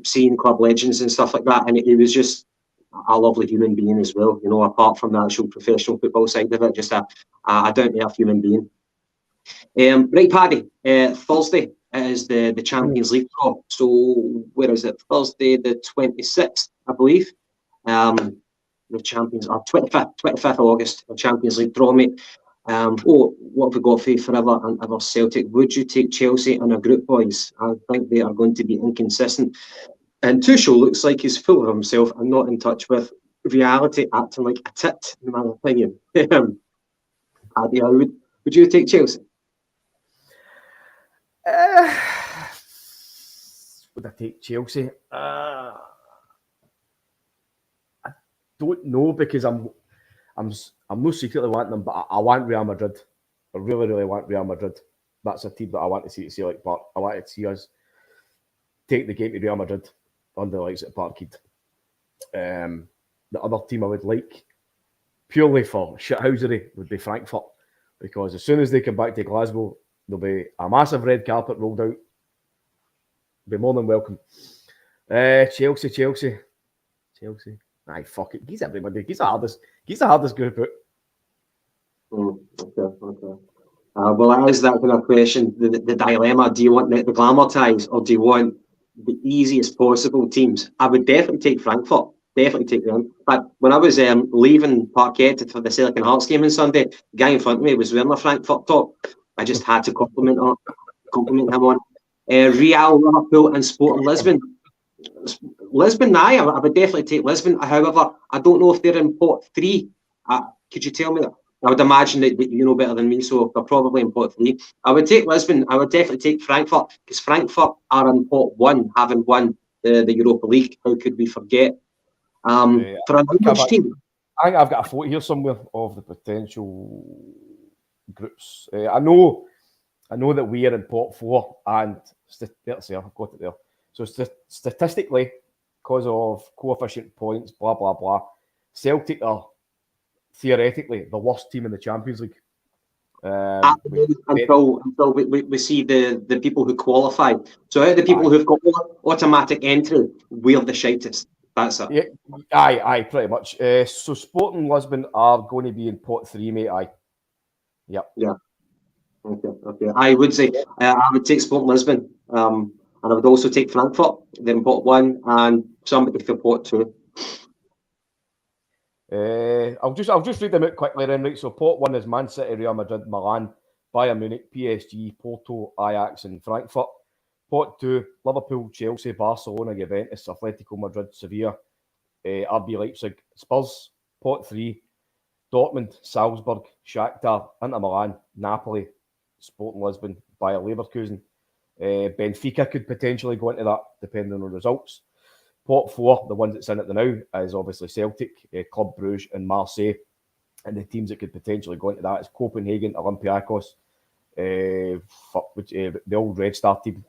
seeing club legends and stuff like that. And he was just a lovely human being as well. Apart from the actual professional football side of it, just a down-to-earth human being. Right, Paddy. Thursday is the Champions League draw. So where is it? Thursday the 26th, I believe. The Champions are 25th of August, the Champions League draw, mate. What have we got for you forever and ever, Celtic? Would you take Chelsea in a group, boys? I think they are going to be inconsistent. And Tuchel looks like he's full of himself and not in touch with reality, acting like a tit, in my opinion. Paddy, would you take Chelsea? Would I take Chelsea? Don't know, because I'm not secretly wanting them, but I want Real Madrid. I really, really want Real Madrid. That's a team that I want to see at Celtic Park. I want to see us take the game to Real Madrid under the lights at Parkhead. The other team I would like, purely for shithousery, would be Frankfurt, because as soon as they come back to Glasgow, there'll be a massive red carpet rolled out. Be more than welcome. Chelsea. Aye, fuck it. He's everybody. He's the hardest group out. Okay. Well, it is that kind of question, the dilemma. Do you want the glamour ties, or do you want the easiest possible teams? I would definitely take Frankfurt. Definitely take them. But when I was leaving Parkhead for the Celtic and Hearts game on Sunday, the guy in front of me was wearing a Frankfurt top. I just had to compliment him on. Real, Liverpool and Sporting Lisbon. Lisbon, I would definitely take Lisbon. However, I don't know if they're in pot 3. Could you tell me that? I would imagine that you know better than me, so they're probably in pot 3. I would take Lisbon. I would definitely take Frankfurt, because Frankfurt are in pot 1, having won the Europa League. How could we forget? For a English team, I think I've got a photo here somewhere of the potential groups. I know that we are in pot 4, and let's see, I've got it there. So statistically, because of coefficient points, blah, blah, blah, Celtic are theoretically the worst team in the Champions League. Until we see the people who qualify. So out of the people who've got automatic entry, we're the shitest. That's it. Yeah, aye, pretty much. So Sporting Lisbon are going to be in pot 3, mate. Aye. Yep. Yeah. Okay. I would say I would take Sporting Lisbon, and I would also take Frankfurt. They're in pot 1, and somebody for pot 2. I'll just read them out quickly then, right? So pot 1 is Man City, Real Madrid, Milan, Bayern Munich, PSG, Porto, Ajax, and Frankfurt. Pot 2, Liverpool, Chelsea, Barcelona, Juventus, Atletico Madrid, Sevilla, RB Leipzig, Spurs. Pot 3, Dortmund, Salzburg, Shakhtar, Inter Milan, Napoli, Sporting Lisbon, Bayer Leverkusen. Benfica could potentially go into that, depending on the results. Pot 4, the ones that's in it now, is obviously Celtic, Club Brugge, and Marseille. And the teams that could potentially go into that is Copenhagen, Olympiacos, the old Red Star team,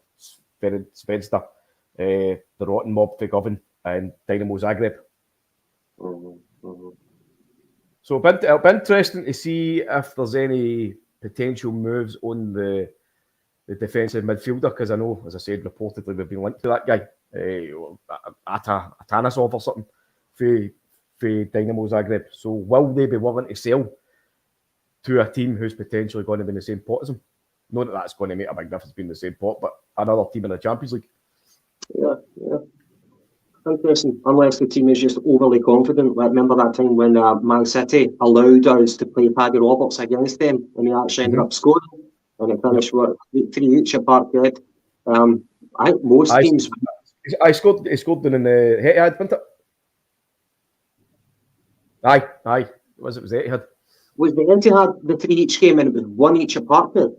Svensta, the Rotten Mob for Govan, and Dynamo Zagreb. So it'll be interesting to see if there's any potential moves on the defensive midfielder, because I know, as I said, reportedly we've been linked to that guy, Atanasov or something, for Dynamo Zagreb. So will they be willing to sell to a team who's potentially going to be in the same pot as them? Not that that's going to make a big difference being the same pot, but another team in the Champions League. Yeah. Interesting. Unless the team is just overly confident. Like, remember that time when Man City allowed us to play Paddy Roberts against them, and we actually ended up scoring, and it finished 3 each at Parkhead. I think most teams. He scored down in the Etihad, wasn't it? Aye. It was Etihad. Was the Etihad the 3 each game, and it was 1 each at Parkhead?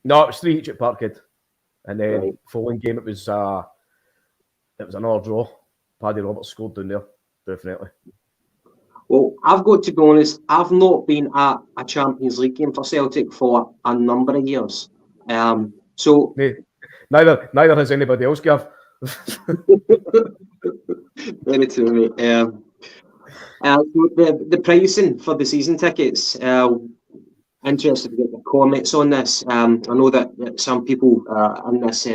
No, it was 3 each at Parkhead, and then following game it was another draw. Paddy Roberts scored down there, definitely. Well, I've got to be honest, I've not been at a Champions League game for Celtic for a number of years. So neither has anybody else, Gav. Very true, mate. So the pricing for the season tickets, interested to get the comments on this. I know that some people in this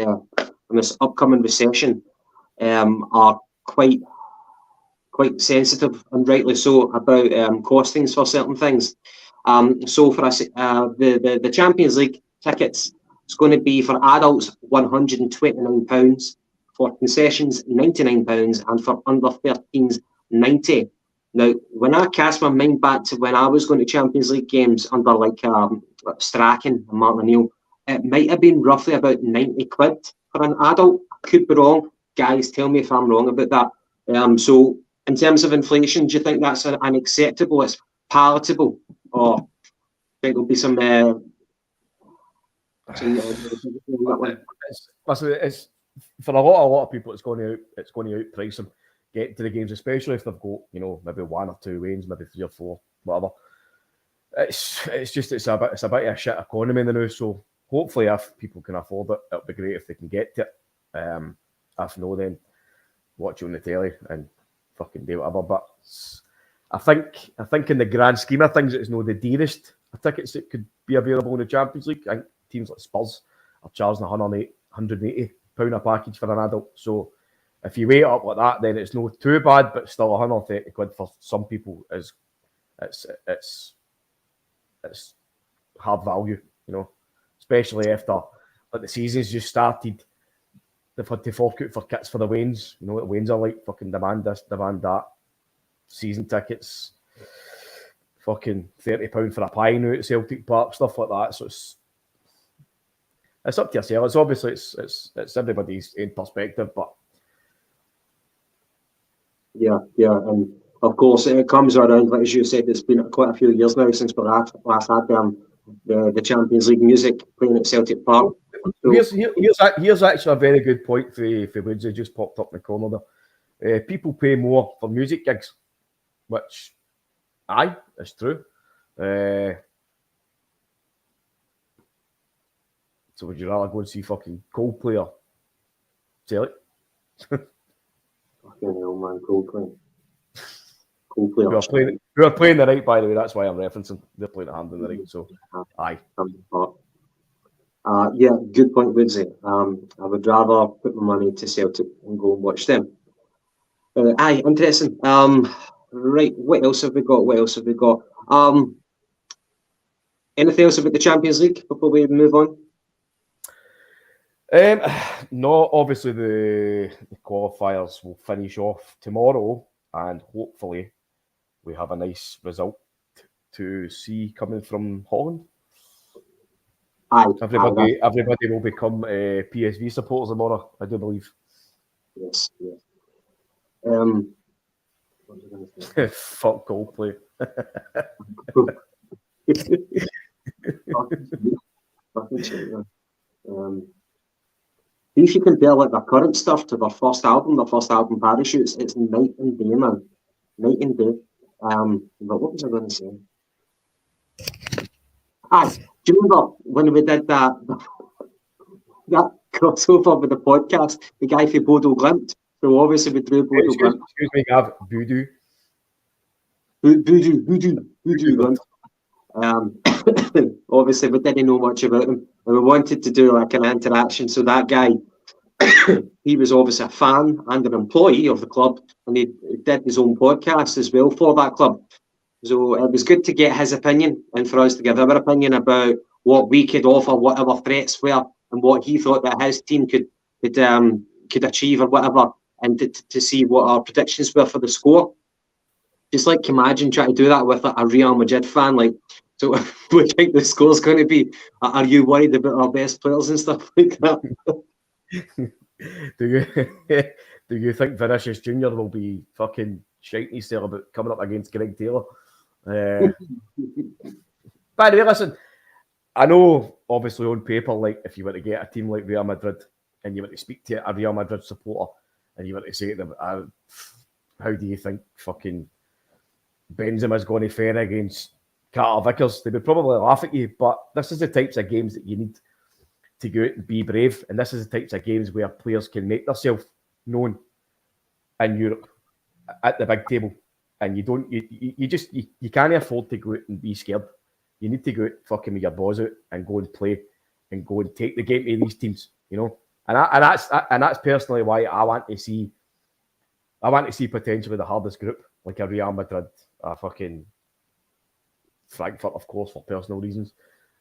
upcoming recession are quite sensitive, and rightly so, about costings for certain things. So for us, the Champions League tickets, it's going to be for adults £129, for concessions £99, and for under 13s £90. Now, when I cast my mind back to when I was going to Champions League games under Strachan and McNeill, it might have been roughly about 90 quid for an adult. I could be wrong. Guys, tell me if I'm wrong about that. So, in terms of inflation, do you think that's unacceptable? It's palatable, or do you think there'll be some? It's for a lot of people. It's going to outprice them getting to the games, especially if they've got maybe 1 or 2 wins, maybe 3 or 4, whatever. It's a bit of a shit economy now. So hopefully, if people can afford it, it'll be great if they can get to it. If no, then watch it on the telly and fucking do whatever. But I think in the grand scheme of things, it's not the dearest of tickets that could be available in the Champions League. I think teams like Spurs are charging £180 a package for an adult. So if you weigh it up like that, then it's not too bad, but still 130 quid for some people is it's hard value, especially after the season's just started. They've had to fork out for kits for the Wains. The Wains are like fucking demand this, demand that. Season tickets, fucking £30 for a pie now at Celtic Park, stuff like that. So it's up to yourself. It's obviously it's everybody's own perspective, but yeah, and of course it comes around, like as you said, it's been quite a few years now since we last had the Champions League music playing at Celtic Park. So, here's actually a very good point for Woods. It just popped up in the corner there. People pay more for music gigs, which, it's true. So would you rather go and see fucking Coldplay or Celtic? Fucking hell, man, Coldplay. Cool Who are playing the right, by the way. That's why I'm referencing. They're playing the hand on the right. So, aye. Yeah, good point, Woodsy. I would rather put my money to Celtic and go and watch them. Aye, interesting. Right, what else have we got? Anything else about the Champions League before we move on? No, obviously the qualifiers will finish off tomorrow, and hopefully we have a nice result to see coming from Holland. Aye, everybody will become PSV supporters tomorrow, I do believe. Yes. Fuck Coldplay. If you compare like their current stuff to their first album Parachutes, it's night and day, man. Night and day. But what was I going to say? Do you remember when we did that crossover with the podcast? The guy from Bodo Glimt. So obviously we drew Bodo Glimt. Excuse me, Gav. Voodoo Glimt. Obviously we didn't know much about him, and we wanted to do like an interaction. So that guy, he was obviously a fan and an employee of the club, and he did his own podcast as well for that club. So it was good to get his opinion and for us to give our opinion about what we could offer, what our threats were, and what he thought that his team could achieve or whatever, and to see what our predictions were for the score. Just like imagine trying to do that with a Real Madrid fan, like, so we think the score's going to be, are you worried about our best players and stuff like that? Do you think Vinicius Jr. will be fucking shitey still about coming up against Greg Taylor? By the way, listen, I know obviously on paper, like if you were to get a team like Real Madrid and you were to speak to a Real Madrid supporter and you were to say to them, how do you think fucking Benzema's going to fare against Carter Vickers? They would probably laugh at you, but this is the types of games that you need to go out and be brave, and this is the types of games where players can make themselves known in Europe at the big table, and you can't afford to go out and be scared. You need to go out fucking with your balls out and go and play and go and take the game to these teams, you know. And that's personally why I want to see potentially the hardest group, like a Real Madrid, a fucking Frankfurt, of course, for personal reasons,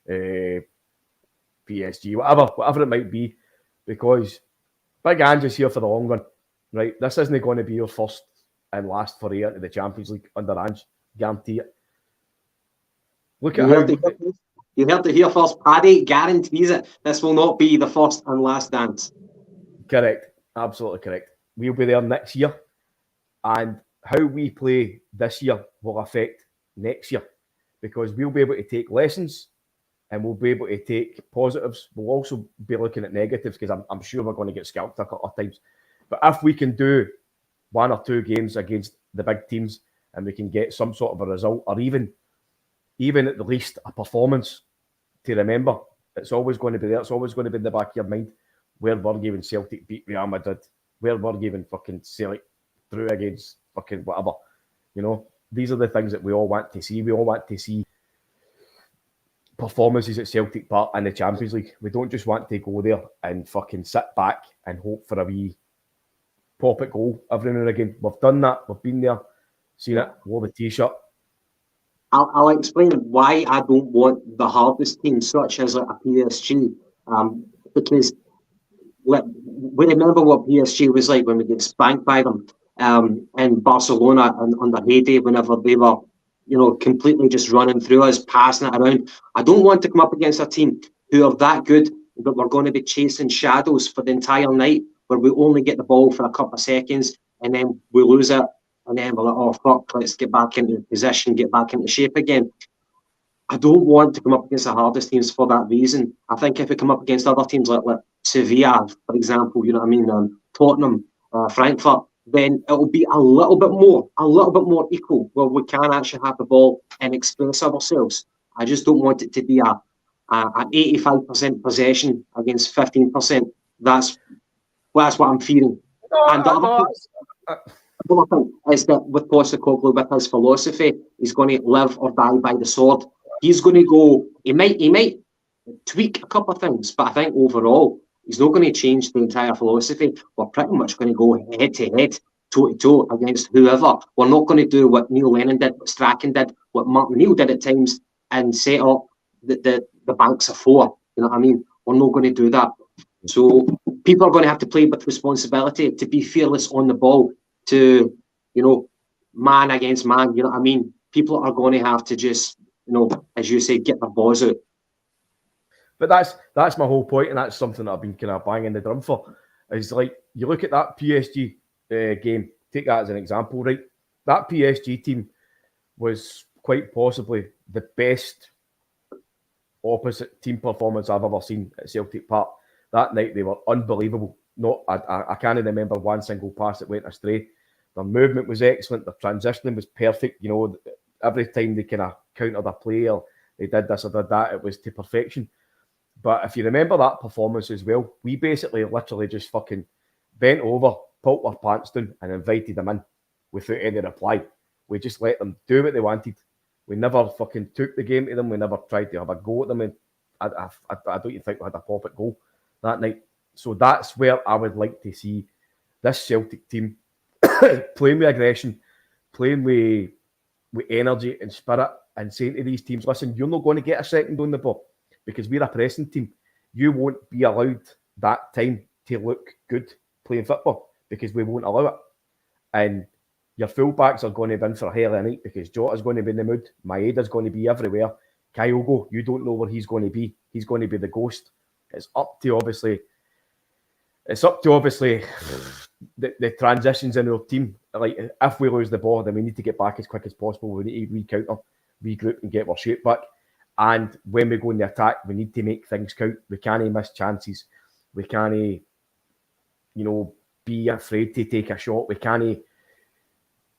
PSG, whatever it might be, because Big Ange is here for the long run, right? This isn't going to be your first and last foray into the Champions League under Ange, guarantee it. Look at you heard it here first. Paddy guarantees it. This will not be the first and last dance. Correct, absolutely correct. We'll be there next year, and how we play this year will affect next year, because we'll be able to take lessons and we'll be able to take positives. We'll also be looking at negatives, because I'm sure we're going to get scalped a couple of times. But if we can do one or two games against the big teams and we can get some sort of a result, or even at the least a performance to remember, it's always going to be there. It's always going to be in the back of your mind, where we're giving Celtic beat Real Madrid, where we're giving fucking Celtic through against fucking whatever. You know, these are the things that we all want to see. We all want to see performances at Celtic Park and the Champions League. We don't just want to go there and fucking sit back and hope for a wee pop-it goal every now and again. We've done that. We've been there, seen it, wore the T-shirt. I'll explain why I don't want the hardest team, such as like a PSG, because we remember what PSG was like when we get spanked by them in Barcelona and on their heyday, whenever they were, you know, completely just running through us, passing it around. I don't want to come up against a team who are that good, but we're going to be chasing shadows for the entire night, where we only get the ball for a couple of seconds and then we lose it, and then we're like, oh fuck, let's get back into position, get back into shape again. I don't want to come up against the hardest teams for that reason. I think if we come up against other teams like Sevilla, for example, you know what I mean, Tottenham, Frankfurt, then it'll be a little bit more equal, where we can actually have the ball and express ourselves. I just don't want it to be an 85% possession against 15%. That's what I'm fearing. Well, I think is that with Postecoglou, with his philosophy, he's going to live or die by the sword. He's going to go. He might tweak a couple of things, but I think overall he's not going to change the entire philosophy. We're pretty much going to go head to head, toe to toe against whoever. We're not going to do what Neil Lennon did, what Strachan did, what Mark McNeill did at times, and set up the banks of four. You know what I mean? We're not going to do that. So people are going to have to play with responsibility, to be fearless on the ball, to, you know, man against man. You know what I mean? People are going to have to just, you know, as you say, get their balls out. But that's my whole point, and that's something that I've been kind of banging the drum for. Is like, you look at that PSG game, take that as an example, right? That PSG team was quite possibly the best opposite team performance I've ever seen at Celtic Park. That night they were unbelievable. I can't remember one single pass that went astray. Their movement was excellent. Their transitioning was perfect. You know, every time they kind of countered a play or they did this or did that, it was to perfection. But if you remember that performance as well, we basically literally just fucking bent over, pulled our pants down and invited them in without any reply. We just let them do what they wanted. We never fucking took the game to them. We never tried to have a go at them. And I don't even think we had a pop at goal that night. So that's where I would like to see this Celtic team playing with aggression, playing with energy and spirit, and saying to these teams, listen, you're not going to get a second on the ball because we're a pressing team. You won't be allowed that time to look good playing football because we won't allow it. And your fullbacks are going to be in for a hell of a night because Jota's going to be in the mood. Maeda's going to be everywhere. Kyogo, you don't know where he's going to be. He's going to be the ghost. It's up to obviously the transitions in our team. Like, if we lose the ball, then we need to get back as quick as possible. We need to recounter, regroup, and get our shape back. And when we go in the attack, we need to make things count. We can't miss chances. We can't, be afraid to take a shot. We can't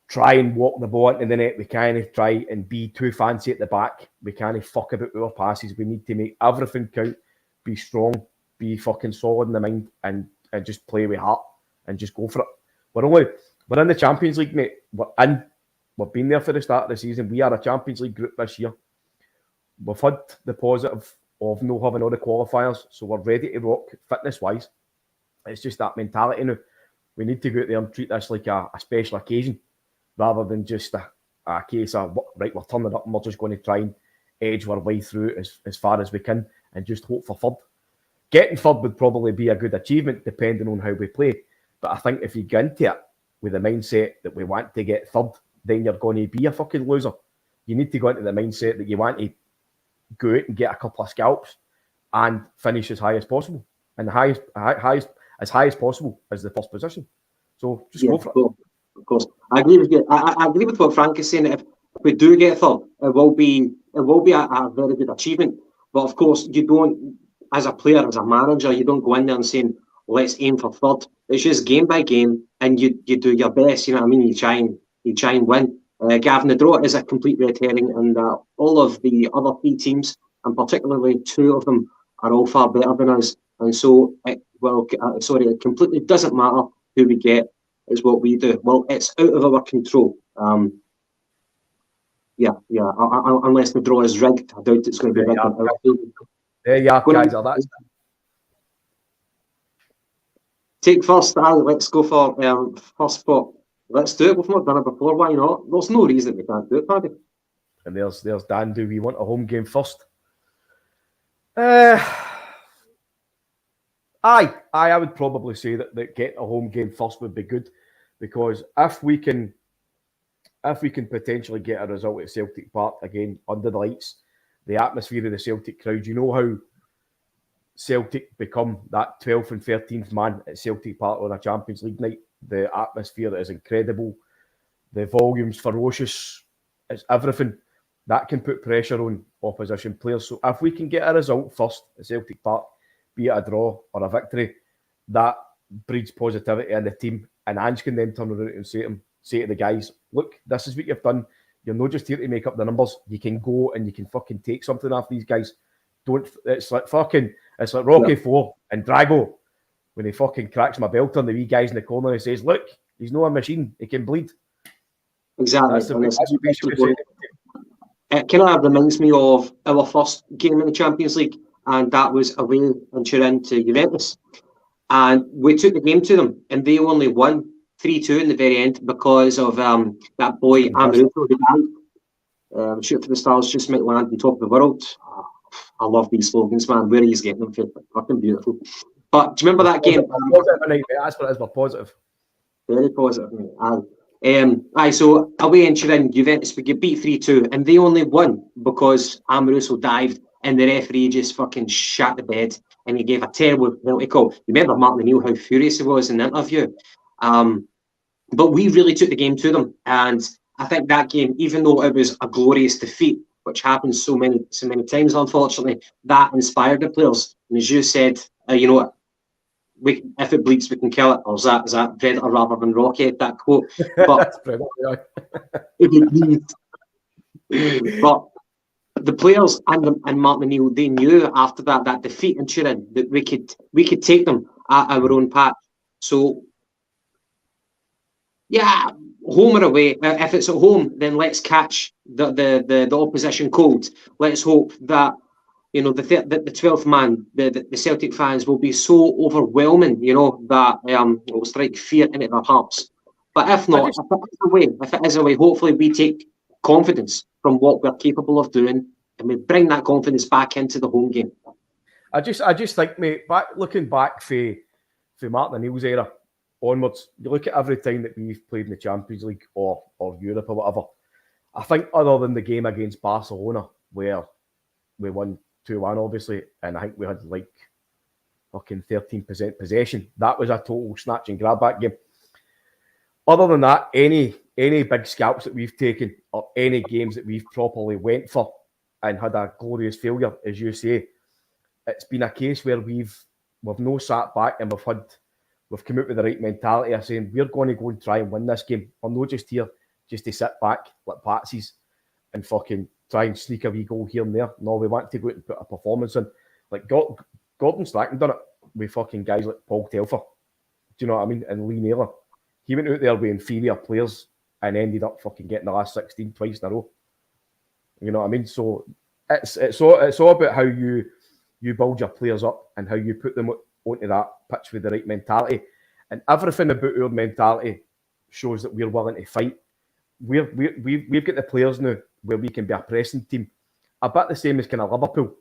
try and walk the ball into the net. We can't try and be too fancy at the back. We can't fuck about with our passes. We need to make everything count. Be strong, be fucking solid in the mind, and just play with heart and just go for it. We're in the Champions League, mate. We've been there for the start of the season. We are a Champions League group this year. We've had the positive of not having all the qualifiers, so we're ready to rock fitness-wise. It's just that mentality now. We need to go out there and treat this like a special occasion rather than just a case of, right, we're turning up and we're just going to try and edge our way through as far as we can and just hope for third. Getting third would probably be a good achievement depending on how we play. But I think if you get into it with the mindset that we want to get third, then you're going to be a fucking loser. You need to go into the mindset that you want to go out and get a couple of scalps and finish as high as possible. And as high as possible as the first position. So just go for it. Of course. I agree with you. I agree with what Frank is saying. If we do get third, it will be a very good achievement. But of course, you don't, as a player, as a manager, you don't go in there and saying, let's aim for third. It's just game by game, and you do your best. You know what I mean? You try and win. Gavin, the draw is a complete red herring, and all of the other three teams, and particularly two of them, are all far better than us. And so, it completely doesn't matter who we get. It's what we do. Well, it's out of our control. Unless the draw is rigged, I doubt it's going to be rigged. There you are, guys. Take first. Let's go for first spot. Let's do it. We've not done it before. Why not? There's no reason we can't do it, Paddy. And there's Dan. Do we want a home game first? I would probably say that getting a home game first would be good, because if we can potentially get a result at Celtic Park again under the lights, the atmosphere of the Celtic crowd, you know how Celtic become that 12th and 13th man at Celtic Park on a Champions League night. The atmosphere is incredible. The volume's ferocious. It's everything. That can put pressure on opposition players. So if we can get a result first at Celtic Park, be it a draw or a victory, that breeds positivity in the team. And Ange can then turn around and say to the guys, look, this is what you've done. You're not just here to make up the numbers. You can go and you can fucking take something off these guys. It's like Rocky 4 and Drago when he fucking cracks my belt on the wee guys in the corner and says, look, He's not a machine. He can bleed. Exactly. That's the That's it kind of reminds me of our first game in the Champions League, and that was away in Turin to Juventus. And we took the game to them, and they only won 3-2 in the very end because of that boy, Amaruto, who died. Shoot for the stars, just might land on top of the world. I love these slogans, man. Where are you getting them from? Fucking beautiful. But do you remember that game? That's what it is, we're positive. Very positive, mate. So away in Turin, Juventus, we get beat 3-2, and they only won because Amaruso dived and the referee just fucking shat the bed and he gave a terrible penalty call. You remember McNeill, how furious he was in the interview? But we really took the game to them, and I think that game, even though it was a glorious defeat, which happens so many times, unfortunately, that inspired the players. And as you said, you know, if it bleeds, we can kill it. Or is that Predator rather than Rocky? That quote. But That's Predator, yeah. if it bleeds. But the players and Mark McNeill, they knew after that defeat in Turin that we could take them at our own patch. So yeah, home or away. If it's at home, then let's catch the opposition cold. Let's hope that, you know, the 12th man, the Celtic fans will be so overwhelming, you know, that it will strike fear into their hearts. But if not, if it is away, hopefully we take confidence from what we're capable of doing, and we bring that confidence back into the home game. I just think, mate, looking back for Mark McNeill's era onwards, you look at every time that we've played in the Champions League or Europe or whatever. I think other than the game against Barcelona, where we won 2-1, obviously, and I think we had like fucking 13% possession. That was a total snatch and grab back game. Other than that, any big scalps that we've taken or any games that we've properly went for and had a glorious failure, as you say, it's been a case where we've no sat back and we've come out with the right mentality of saying we're going to go and try and win this game. We're not just here just to sit back like patsies and fucking try and sneak a wee goal here and there. No, we want to go out and put a performance in. Like Gordon Strachan done it with fucking guys like Paul Telfer. Do you know what I mean? And Lee Naylor. He went out there with inferior players and ended up fucking getting the last 16 twice in a row. You know what I mean? So it's all about how you build your players up and how you put them onto that pitch with the right mentality. And everything about our mentality shows that we're willing to fight. We've got the players now where we can be a pressing team. A bit the same as kind of Liverpool,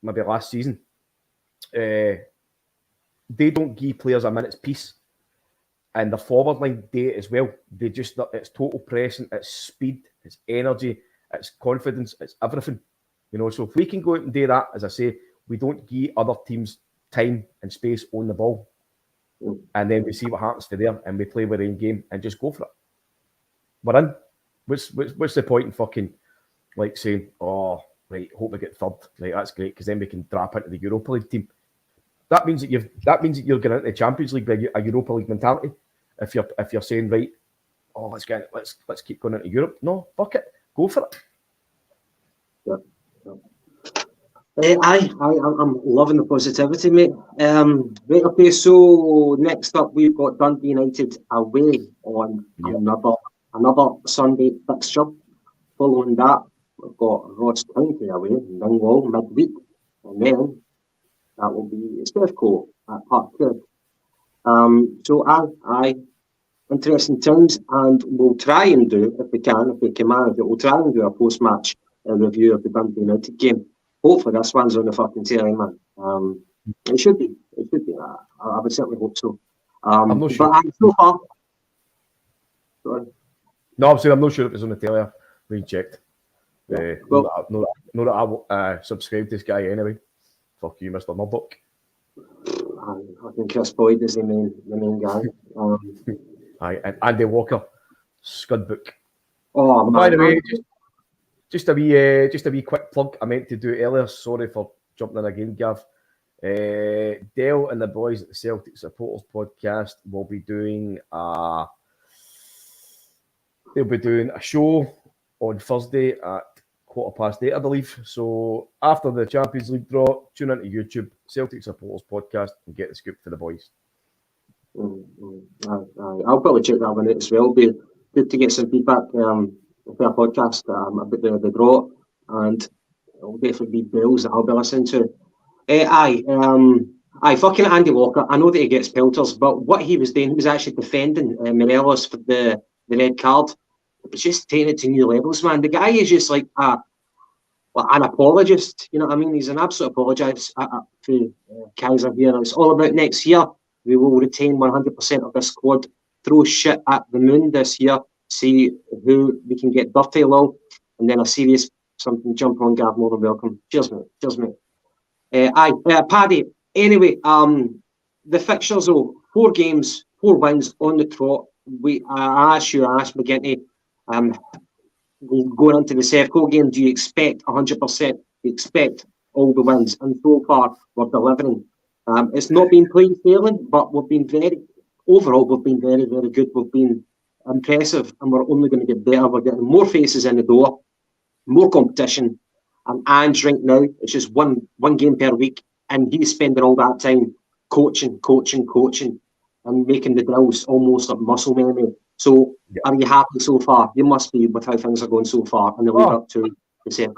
maybe last season. They don't give players a minute's peace. And the forward line do it as well. It's total pressing, it's speed, it's energy, it's confidence, it's everything. You know, so if we can go out and do that, as I say, we don't give other teams time and space on the ball. And then we see what happens for there and we play our own game and just go for it. We're in. What's the point in fucking like saying, oh, right, hope we get third. Right, that's great, because then we can drop into the Europa League team. That means that you're going into the Champions League with a Europa League mentality. If you're saying, right, oh, let's keep going into Europe. No, fuck it, go for it. I'm loving the positivity, mate. Right, okay, so next up we've got Dundee United away on another Sunday fixture. Following that, we've got Ross County away, Dingwall midweek, and then that will be Stefco at Park Clyde. So interesting times, and we'll try and do, if we can manage it, we'll try and do a post-match review of the Dundee United game. Hopefully this one's on the fucking telly, man. It should be. I would certainly hope so. I'm not sure. But so far... Sorry. No, I'm saying I'm not sure if it's on the telly. We checked. Not that I subscribe to this guy anyway. Fuck you, Mr. Murdoch. I think Chris Boyd is the main guy. Aye, and Andy Walker, Scudbook. Oh, man. By the way, just a wee quick plug I meant to do earlier. Sorry for jumping in again, Gav. Dale and the boys at the Celtic Supporters Podcast will be doing a show on Thursday at 8:15, I believe. So after the Champions League draw, tune into YouTube, Celtic Supporters Podcast, and get the scoop for the boys. I'll probably check that one out as well. Be good to get some feedback for our podcast about the draw, and it'll definitely be bills that I'll be listening to. Fucking Andy Walker. I know that he gets pelters, but what he was doing, he was actually defending Morelos for the red card. It was just taking it to new levels, man. The guy is just like an apologist. You know what I mean? He's an absolute apologist to Kaiser here. It's all about next year. We will retain 100% of the squad. Throw shit at the moon this year. See who we can get dirty low, and then a serious something. Jump on, Gav. More than welcome. Cheers, mate. Cheers, mate. Paddy. Anyway, the fixtures though, 4 games, 4 wins on the trot. I asked McGinty, going into the Sevco game, do you expect 100%? Do you expect all the wins? And so far, we're delivering. It's not been plain sailing, but we've been very very, very good. We've been impressive, and we're only going to get better. We're getting more faces in the door, more competition. And Ange right now, it's just one game per week, and he's spending all that time coaching, and making the drills almost like muscle memory. So, Are you happy so far? You must be with how things are going so far in the lead up to the second.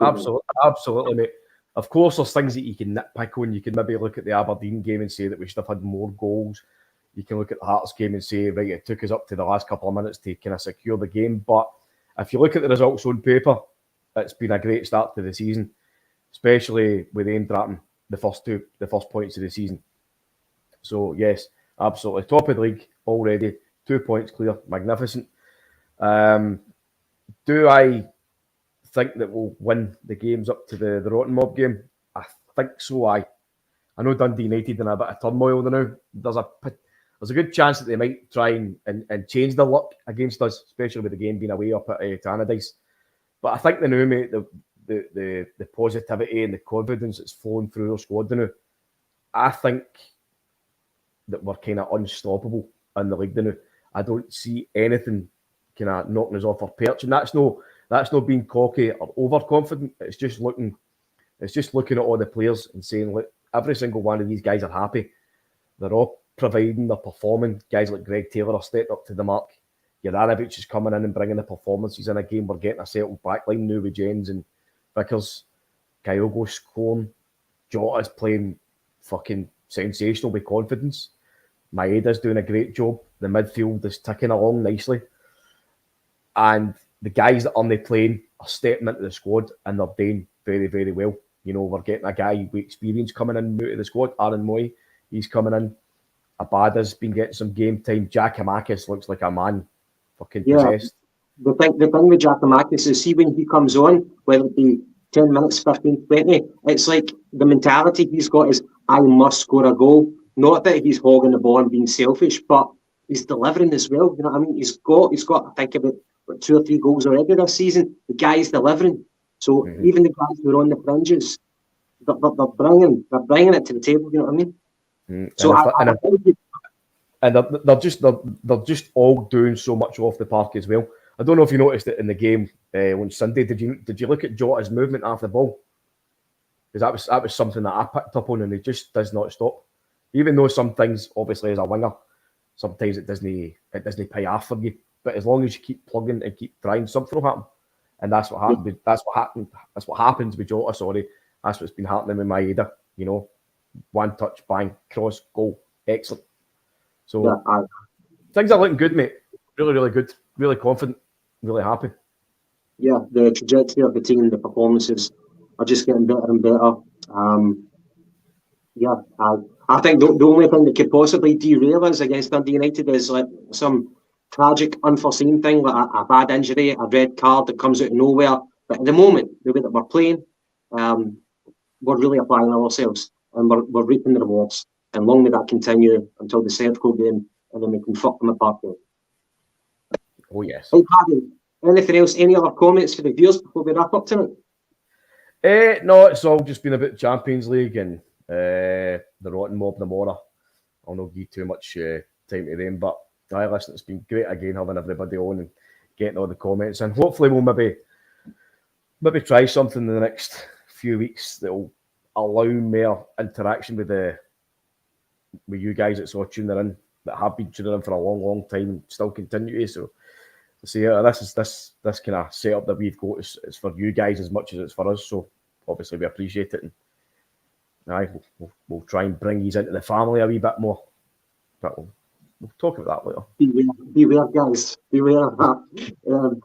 Absolutely, mate. Of course, there's things that you can nitpick on. You can maybe look at the Aberdeen game and say that we should have had more goals. You can look at the Hearts game and say, right, it took us up to the last couple of minutes to kind of secure the game. But if you look at the results on paper, it's been a great start to the season, especially with Eintracht the first points of the season. So yes, absolutely top of the league already, 2 points clear, magnificent. Do I think that we'll win the games up to the Rotten Mob game? I think so. I know Dundee United in a bit of turmoil now. There's a good chance that they might try and change the luck against us, especially with the game being away up at Tannadice. But I think the new mate, the positivity and the confidence that's flowing through our squad now, I think that we're kind of unstoppable in the league now. I don't see anything kind of knocking us off our perch, and that's not being cocky or overconfident. It's just looking at all the players and saying, look, every single one of these guys are happy. They're all providing, they're performing. Guys like Greg Taylor are stepped up to the mark. Juranovic is coming in and bringing the performances in a game. We're getting a settled backline now with Jens and Vickers. Kyogo scoring. Jota's playing fucking sensational with confidence. Maeda's doing a great job. The midfield is ticking along nicely. And the guys that aren't playing are stepping into the squad and they're doing very, very well. You know, we're getting a guy with experience coming in out of the squad. Aaron Moy, he's coming in. Abada's been getting some game time. Giacomakis looks like a man fucking possessed. The thing with Giacomakis is, see, when he comes on, whether it be 10 minutes, 15, 20, it's like the mentality he's got is, I must score a goal. Not that he's hogging the ball and being selfish, but he's delivering as well. You know what I mean? He's got I think, about 2 or 3 goals already this season. The guy's delivering. So even the guys who are on the fringes, they're bringing it to the table. You know what I mean? So they're just all doing so much off the park as well. I don't know if you noticed it in the game on Sunday. Did you look at Jota's movement after the ball? Because that was something that I picked up on, and he just does not stop. Even though some things, obviously, as a winger, sometimes it doesn't pay off for you. But as long as you keep plugging and keep trying, something will happen. And that's what happened. That's what happens with Jota. Sorry, that's what's been happening with Maeda. You know, one touch, bang, cross, goal, excellent. So things are looking good, mate. Really, really good. Really confident. Really happy. Yeah, the trajectory of the team, the performances are just getting better and better. I think the only thing that could possibly derail us against Dundee United is like some tragic, unforeseen thing, like a bad injury, a red card that comes out of nowhere. But at the moment, the way that we're playing, we're really applying ourselves and we're reaping the rewards. And long may that continue until the Celtic game, and then we can fuck them apart there. Oh, yes. Hey, Paddy, anything else? Any other comments for the viewers before we wrap up tonight? No, it's all just been about Champions League and the Rotten Mob Namora. I'll not give too much time to them, but listen, it's been great again having everybody on and getting all the comments, and hopefully we'll maybe try something in the next few weeks that will allow more interaction with you guys that's all tuning in. that have been tuning in for a long, long time and still continue to. So, this kind of setup that we've got is for you guys as much as it's for us. So, obviously, we appreciate it. And we'll try and bring these into the family a wee bit more. But we'll talk about that later. Beware, guys. Beware of that.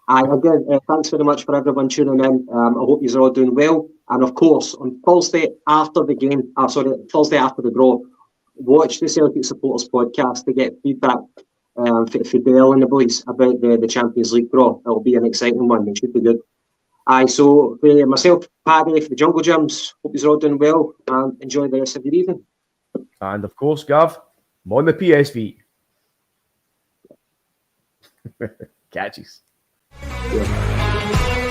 Again, thanks very much for everyone tuning in. I hope you're all doing well. And of course, on Thursday after the game, Thursday after the draw, watch the Celtic Supporters podcast to get feedback for Dale and the boys about the Champions League draw. It'll be an exciting one. It should be good. So for myself, Paddy, for the Jungle Gyms, hope you're all doing well and enjoy the rest of your evening. And of course, Gav, I'm on the PSV. Catches. Yeah.